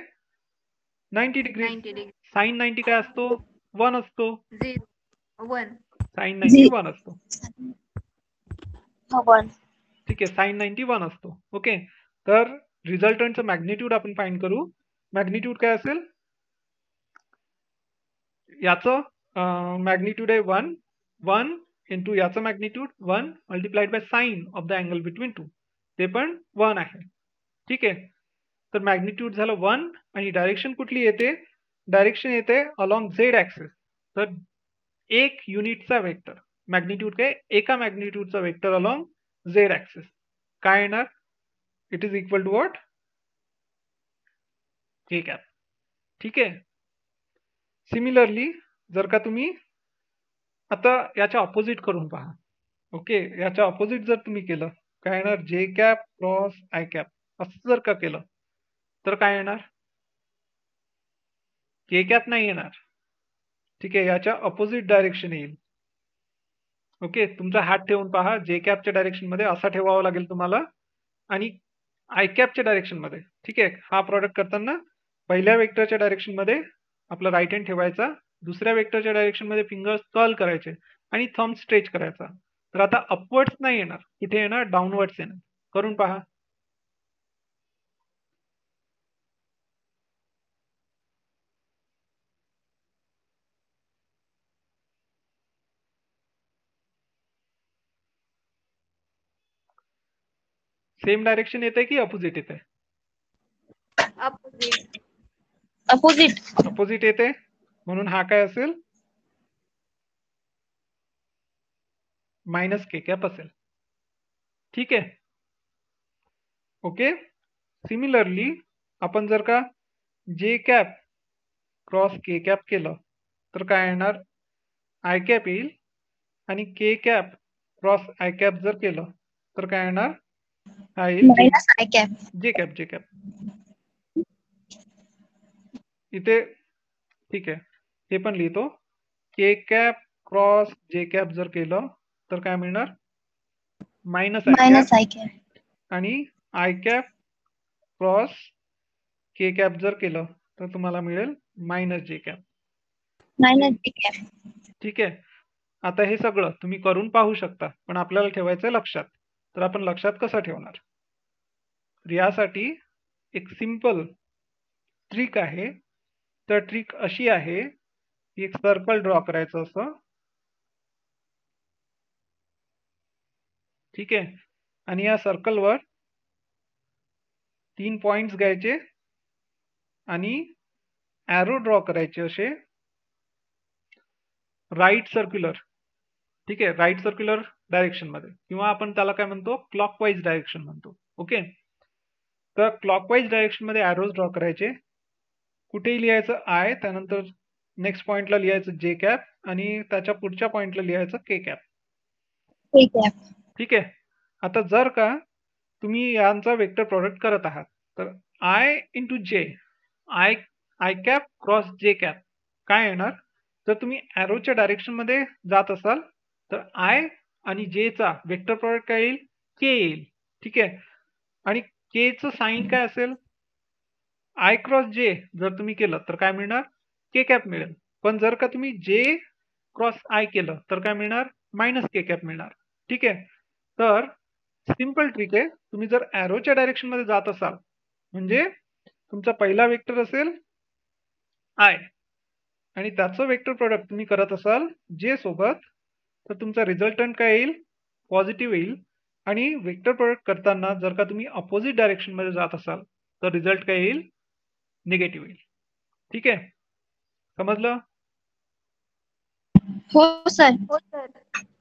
90 डिग्री. 90 डिग्री. साइन 90 काय असतो? 1 असतो. 1. साइन 90 1 असतो. 1. ठीक आहे, साइन 90 1 असतो. ओके, तर रिझल्टंटचं मॅग्निट्यूड आपण फाइंड करू. मॅग्निट्यूड काय असेल? याचं मॅग्निट्यूड आहे 1 इंटू याचं magnitude 1 multiplied by sine of the angle between to, ते पण 1 आहे. ठीक आहे, तर मॅग्निट्यूड झालं 1 आणि डायरेक्शन कुठली येते? डायरेक्शन येते अलॉंग झेड ॲक्सिस. तर एक युनिटचा वेक्टर मॅग्निट्यूड काय? एका मॅग्निट्यूडचा वेक्टर अलॉंग झेड ॲक्सिस काय येणार? It is equal to what? K cap. ठीक आहे. सिमिलरली जर का तुम्ही आता याच्या ऑपोजिट करून पहा. ओके, याच्या ऑपोजिट जर तुम्ही केलं काय येणार? जे कॅप क्रॉस आय कॅप असं जर का केलं तर काय येणार? के कॅप नाही येणार. ठीक आहे, याच्या ऑपोजिट डायरेक्शन येईल. ओके, तुमचा हात ठेवून पहा. जे कॅपच्या डायरेक्शन मध्ये असा ठेवावा लागेल तुम्हाला आणि आय कॅपच्या डायरेक्शन मध्ये. ठीक आहे, हा प्रॉडक्ट करताना पहिल्या वेक्टरच्या डायरेक्शन मध्ये आपला राईट हँड ठेवायचा, दुसऱ्या वेक्टरच्या डायरेक्शन मध्ये फिंगर्स कर्ल करायचे आणि थंब स्ट्रेच करायचा. तर आता अपवर्ड्स नाही येणार, कुठे येणार? डाऊनवर्ड्स येणार. करून पहा. सेम डायरेक्शन येते की अपोजिट येते? अपोजिट. अपोजिट. अपोजिट येते, म्हणून हा काय असेल? मायनस के कॅप असेल. ठीक आहे. ओके, सिमिलरली आपण जर का जे कॅप क्रॉस के कॅप केलं तर काय येणार? आय कॅप येईल आणि K cap cross I cap जर केलं तर काय येणार? हा येईल minus I cap. J cap. J cap इथे. ठीक आहे, हे पण लिहितो. K cap cross J cap जर केलं तर काय मिळणार? Minus I minus I cap. Cap. आणि I cap cross K cap जर केलं तर तुम्हाला मिळेल मायनस जे कॅप. मायनस जे कॅप. ठीक आहे, आता हे सगळं तुम्ही करून पाहू शकता, पण आपल्याला ठेवायचं लक्षात. तर आपण लक्षात कसं ठेवणार? तर यासाठी एक सिंपल ट्रिक आहे. तर ट्रिक अशी आहे की एक सर्कल ड्रॉ करायचं असं. ठीक आहे, आणि या सर्कलवर 3 पॉइंट्स घ्यायचे आणि ॲरो ड्रॉ करायचे असे राईट सर्क्युलर. ठीक आहे, राईट सर्क्युलर डायरेक्शन मध्ये, किंवा आपण त्याला काय म्हणतो? क्लॉकवाईज डायरेक्शन म्हणतो. ओके, तर क्लॉकवाईज डायरेक्शन मध्ये ॲरोज ड्रॉ करायचे. कुठेही लिहायचं आय, त्यानंतर नेक्स्ट पॉइंटला लिहायचं जे कॅप आणि त्याच्या पुढच्या पॉइंटला लिहायचं के कॅप. के कॅप. ठीक आहे, आता जर का तुम्ही यांचा वेक्टर प्रोडक्ट करत आहात तर आय इंटू जे, I cap cross J cap काय येणार? जर तुम्ही ॲरोच्या डायरेक्शन मध्ये जात असाल तर आय आणि जे चा वेक्टर प्रोडक्ट काय येईल? के येईल. ठीक आहे, आणि के चं साइन काय असेल? आय क्रॉस जे जर तुम्ही केलं तर काय मिळणार? के कॅप मिळेल. पण जर का तुम्ही जे क्रॉस आय केलं तर काय मिळणार? मायनस के कॅप मिळणार. ठीक आहे, तर सिंपल ट्रिक आहे. तुम्ही जर ॲरोच्या डायरेक्शन मध्ये जात असाल म्हणजे तुमचा पहिला वेक्टर असेल आय आणि त्याचं वेक्टर प्रोडक्ट तुम्ही करत असाल जे सोबत, तर तुमचा रिझल्टंट काय येईल? पॉझिटिव्ह येईल. आणि वेक्टर प्रोडक्ट करताना जर का तुम्ही अपोजिट डायरेक्शन मध्ये जात असाल तर रिझल्ट काय येईल? निगेटिव्ह येईल. ठीक आहे, समजलं? हो सर. हो सर.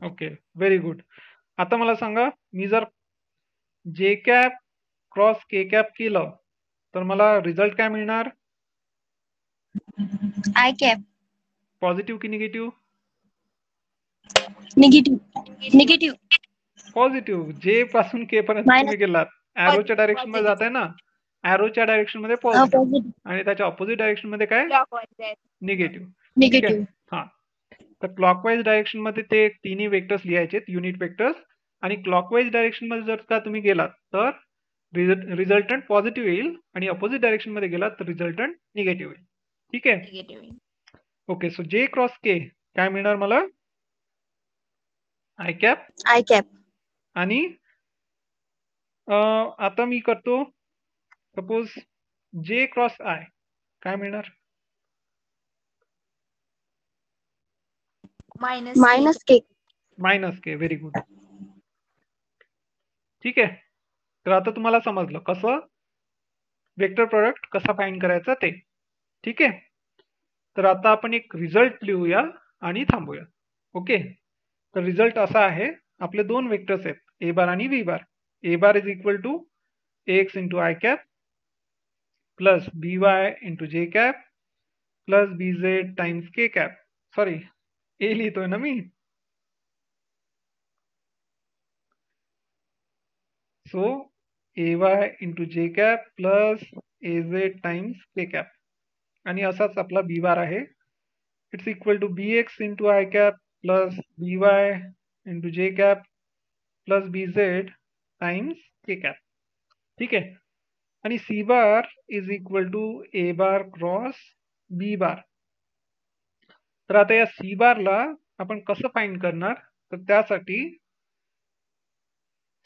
Okay, very good. आता मला सांगा, मी जर जे कॅप क्रॉस के कॅप केलं तर मला रिझल्ट काय मिळणार? I cap. पॉझिटिव्ह की निगेटिव्ह? निगेटिव्ह. पॉझिटिव्ह. जे पासून के पर्यंत मायनस. तुम्ही गेलात, ॲरोच्या डायरेक्शन मध्ये जाताय ना, ॲरोच्या डायरेक्शन मध्ये पॉझिटिव्ह पॉझिटिव्ह. आणि त्याच्या ऑपोजिट डायरेक्शन मध्ये काय? क्लॉकवाईज. निगेटिव्ह. ठीक आहे. निगेटिव्ह. हा, तर क्लॉकवाईज डायरेक्शन मध्ये ते तिन्ही वेक्टर्स लिहायचे, युनिट वेक्टर्स. आणि क्लॉकवाईज डायरेक्शन मध्ये जर का तुम्ही गेलात तर रिझल्टंट पॉझिटिव्ह येईल आणि अपोजिट डायरेक्शन मध्ये गेलात तर रिझल्टंट निगेटिव्ह येईल. ठीक आहे. निगेटिव्ह. ओके, सो जे क्रॉस के काय मिळणार मला? I cap. I cap. आणि आता मी करतो सपोज जे क्रॉस आय काय मिळणार? Minus K. Minus K. Very good. ठीक आहे. तर आता तुम्हाला समजलं कसं वेक्टर प्रोडक्ट कसा फाइंड करायचा ते. ठीक आहे. तर आता आपण एक रिझल्ट लिहूया आणि थांबूया. ओके, तर रिझल्ट असा आहे, आपले दोन वेक्टर्स आहेत ए बार आणि V bar. A bar is equal to ax into I cap plus B Y into J cap plus B Z times K cap. Sorry, A लिहितोय ना मी. So A Y into J cap plus A Z times K cap. आणि असाच आपला B bar आहे. It's equal to B X into I cap plus B Y into J cap plus B Z times K cap. ठीक आहे. आणि C bar is equal to A bar cross B bar. तर आता या C बारला आपण कसं find करणार? तर त्यासाठी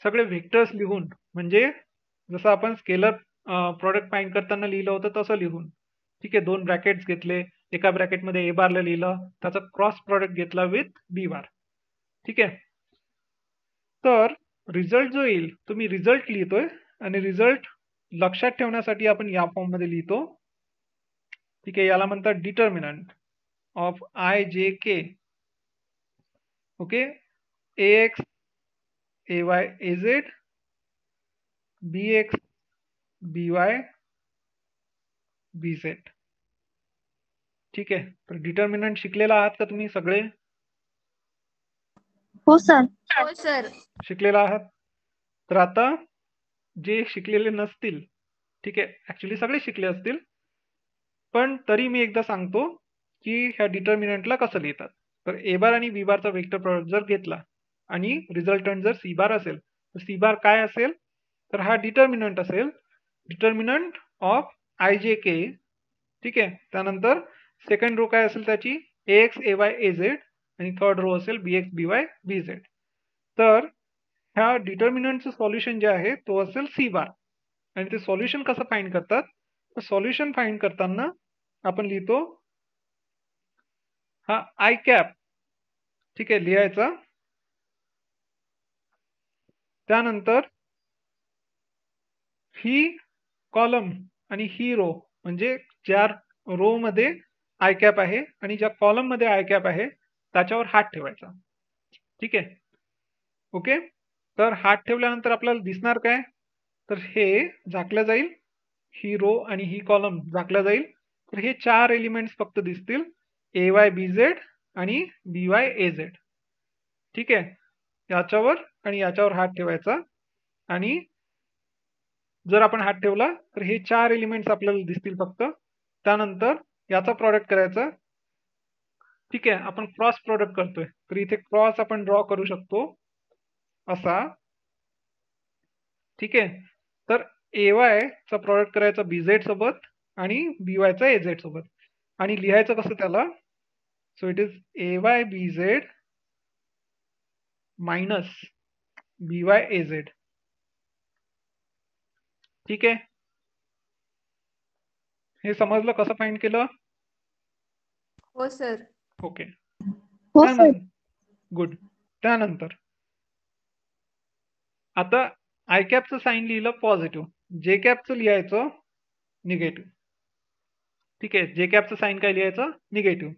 सगळे व्हेक्टर्स लिहून, म्हणजे जसं आपण स्केलर प्रोडक्ट फाइंड करताना लिहिलं होतं तसं लिहून. ठीक आहे. दोन ब्रॅकेट्स घेतले, एका ब्रॅकेटमध्ये ए बारला लिहिलं, त्याचा क्रॉस प्रोडक्ट घेतला विथ बी बार. ठीक आहे. तर रिझल्ट जो येईल तो मी रिझल्ट लिहितोय आणि रिझल्ट लक्षात ठेवण्यासाठी आपण या फॉर्म मध्ये लिहितो. ठीक आहे. याला म्हणतात determinant of I J K. Okay, A X A Y A Z B X B Y B Z. ठीक आहे. तर डिटर्मिनंट शिकलेला आहात का तुम्ही सगळे? हो सर. हो सर. शिकलेला आहात. तर आता जे शिकलेले नसतील, ठीक आहे, ऍक्च्युली सगळे शिकले असतील, पण तरी मी एकदा सांगतो की ह्या डिटर्मिनंटला कसं लिहितात. तर ए बार आणि बी बारचा वेक्टर प्रोडक्ट जर घेतला आणि रिझल्टंट जर सी बार असेल तर सी बार काय असेल? तर हा डिटर्मिनंट असेल, डिटर्मिनंट ऑफ आय जे के. ठीक आहे. त्यानंतर सेकंड रो काय असेल त्याची? A X A Y A Z आणि थर्ड रो असेल B X B Y B Z. तर ह्या डिटर्मिनंटचं सॉल्युशन जे आहे तो असेल सी बार. आणि ते सॉल्युशन कसं फाइंड करतात? तर सॉल्युशन फाइंड करताना आपण लिहितो हा आय कॅप. ठीक आहे, लिहायचा. त्यानंतर ही कॉलम आणि ही रो, म्हणजे ज्या रो मध्ये आय कॅप आहे आणि ज्या कॉलम मध्ये आय कॅप आहे त्याच्यावर हात ठेवायचा. ठीक आहे. ओके, तर हात ठेवल्यानंतर आपल्याला दिसणार काय? तर हे झाकलं जाईल, ही रो आणि ही कॉलम झाकलं जाईल. तर हे चार एलिमेंट्स फक्त दिसतील, ए वाय बी झेड आणि बी वाय ए झेड. ठीक आहे. याच्यावर आणि याच्यावर हात ठेवायचा आणि जर आपण हात ठेवला तर हे चार एलिमेंट्स आपल्याला दिसतील फक्त. त्यानंतर याचा प्रॉडक्ट करायचा. ठीक आहे. आपण क्रॉस प्रॉडक्ट करतोय तर इथे क्रॉस आपण ड्रॉ करू शकतो असा. ठीक आहे. तर ए वाय चा प्रॉडक्ट करायचा बी झेड सोबत आणि बी वाय चा ए झेड सोबत. आणि लिहायचं कसं त्याला? So it is A Y B Z minus B Y A Z. ठीक आहे. हे समजलं कसं फाइंड केलं? हो सर. ओके, हो सर. गुड. त्यानंतर आता आय कॅपचं साईन लिहिलं पॉझिटिव्ह, जे कॅपचं लिहायचं निगेटिव्ह. ठीक आहे. जे कॅपचं साईन काय लिहायचं? निगेटिव्ह.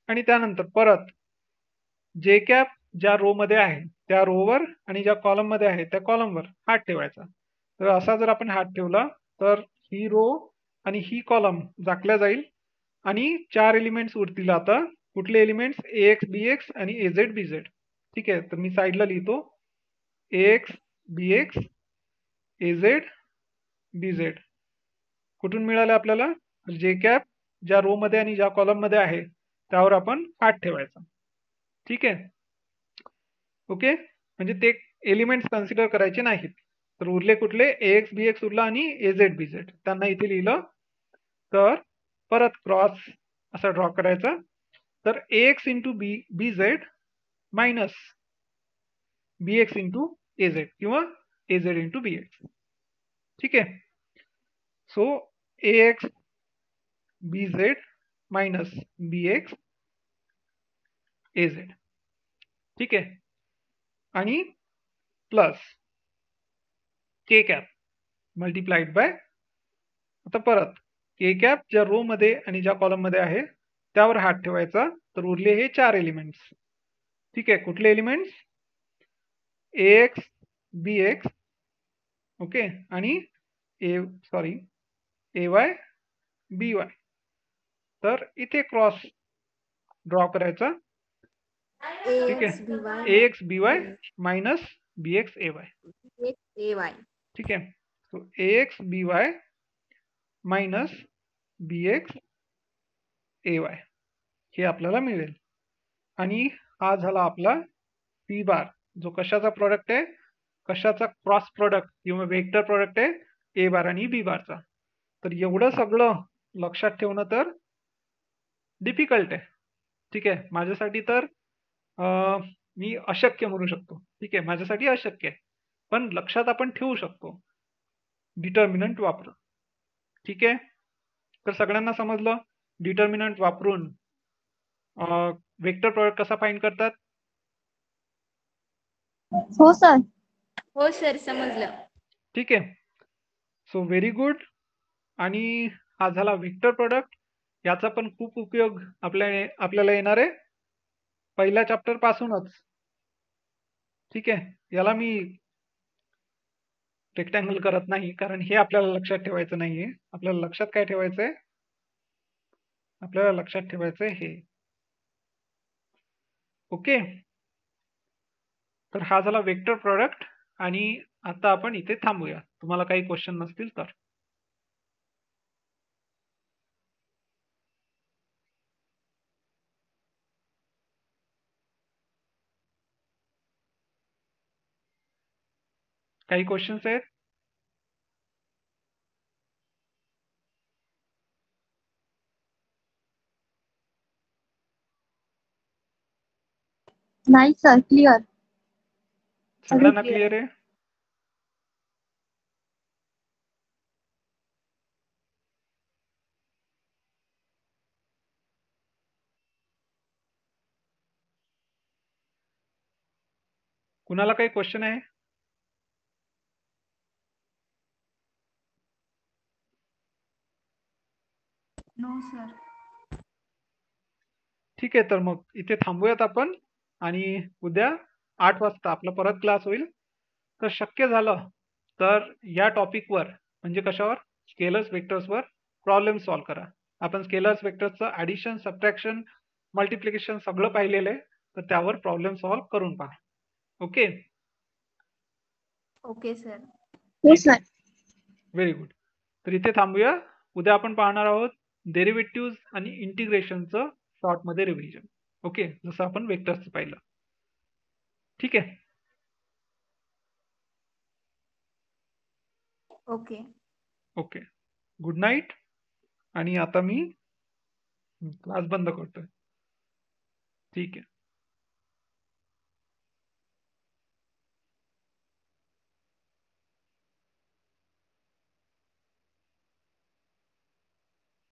आणि त्यानंतर परत जे कॅप ज्या रो मध्ये आहे त्या रोवर आणि ज्या कॉलम मध्ये आहे त्या कॉलमवर हात ठेवायचा. तर असा जर आपण हात ठेवला तर ही रो आणि ही कॉलम झाकल्या जाईल आणि 4 एलिमेंट्स उरतील. आता कुठले एलिमेंट्स? ax bx आणि az bz. ठीक आहे, तर मी साईडला लिहितो ax bx az bz. कुठून मिळाले आपल्याला? जे कॅप ज्या रो मध्ये आणि ज्या कॉलम मध्ये आहे त्यावर आपण हात ठेवायचा. ठीक आहे, ओके. म्हणजे ते एलिमेंट्स कन्सिडर करायचे नाहीत. तर उरले कुठले? ax bx उरला आणि az bz. त्यांना इथे लिहिलं. तर परत क्रॉस असा ड्रॉ करायचा. तर ax into bz minus bx into az किंवा az इंटू bx. ठीक आहे, so ax bz minus bx az. ठीक आहे, आणि प्लस के कॅप मल्टिप्लाइड बाय. आता परत के कॅप ज्या रो मध्ये आणि ज्या कॉलम मध्ये आहे त्यावर हात ठेवायचा. तर उरले हे 4 एलिमेंट्स. ठीक आहे, कुठले एलिमेंट्स? ax bx, ओके, आणि ay by. तर इथे क्रॉस ड्रॉ करायचा. ठीक आहे, ax by minus bx ay. ठीक आहे, so ax by minus bx ay हे आपल्याला मिळेल. आणि हा झाला आपला सी बार, जो कशाचा प्रोडक्ट आहे? कशाचा क्रॉस प्रोडक्ट किंवा वेक्टर प्रोडक्ट आहे? ए बार आणि बी बारचा. तर एवढं सगळं लक्षात ठेवणं तर डिफिकल्ट आहे. ठीक आहे, माझ्यासाठी तर मी अशक्य म्हणू शकतो. ठीक आहे, माझ्यासाठी अशक्य आहे, पण लक्षात आपण ठेवू शकतो डिटर्मिनंट वापरून. ठीक आहे, तर सगळ्यांना समजलं डिटर्मिनंट वापरून वेक्टर प्रोडक्ट कसा फाइंड करतात? हो सर. हो सर, समजलं. ठीक आहे, सो व्हेरी गुड. आणि हा झाला वेक्टर प्रोडक्ट. याचा पण खूप उपयोग आपल्याला येणार आहे पहिल्या चॅप्टर पासूनच. ठीक आहे, याला मी रेक्टँगल करत नाही कारण हे आपल्याला लक्षात ठेवायचं नाहीये. आपल्याला लक्षात काय ठेवायचंय? आपल्याला लक्षात ठेवायचंय हे. ओके, तर हा झाला वेक्टर प्रोडक्ट. आणि आता आपण इथे थांबूया. तुम्हाला काही क्वेश्चन नसतील तर. काही क्वेश्चन्स आहेत? नाही सर, क्लिअर. सगळ्यांना क्लिअर आहे? कुणाला काही क्वेश्चन आहे? No sir. ठीक आहे, तर मग इथे थांबूयात आपण. आणि उद्या 8 वाजता आपला परत क्लास होईल. तर शक्य झालं तर या टॉपिकवर म्हणजे कशावर? स्केलर्स वेक्टर्सवर प्रॉब्लेम सॉल्व्ह करा. आपण स्केलर्स वेक्टर्सचं ॲडिशन, सबट्रॅक्शन, मल्टिप्लिकेशन सगळं पाहिलेलं आहे. तर त्यावर प्रॉब्लेम सॉल्व्ह करून पहा. Okay okay sir. हो सर. Very good. तर इथे थांबूया. उद्या आपण पाहणार आहोत डेरिव्हेटिव्ह आणि इंटिग्रेशनचं शॉर्टमध्ये रिव्हिजन. ओके, जसं आपण वेक्टर्सचं पाहिलं. ठीक आहे, ओके. Okay, good night. आणि आता मी क्लास बंद करतोय. ठीक आहे.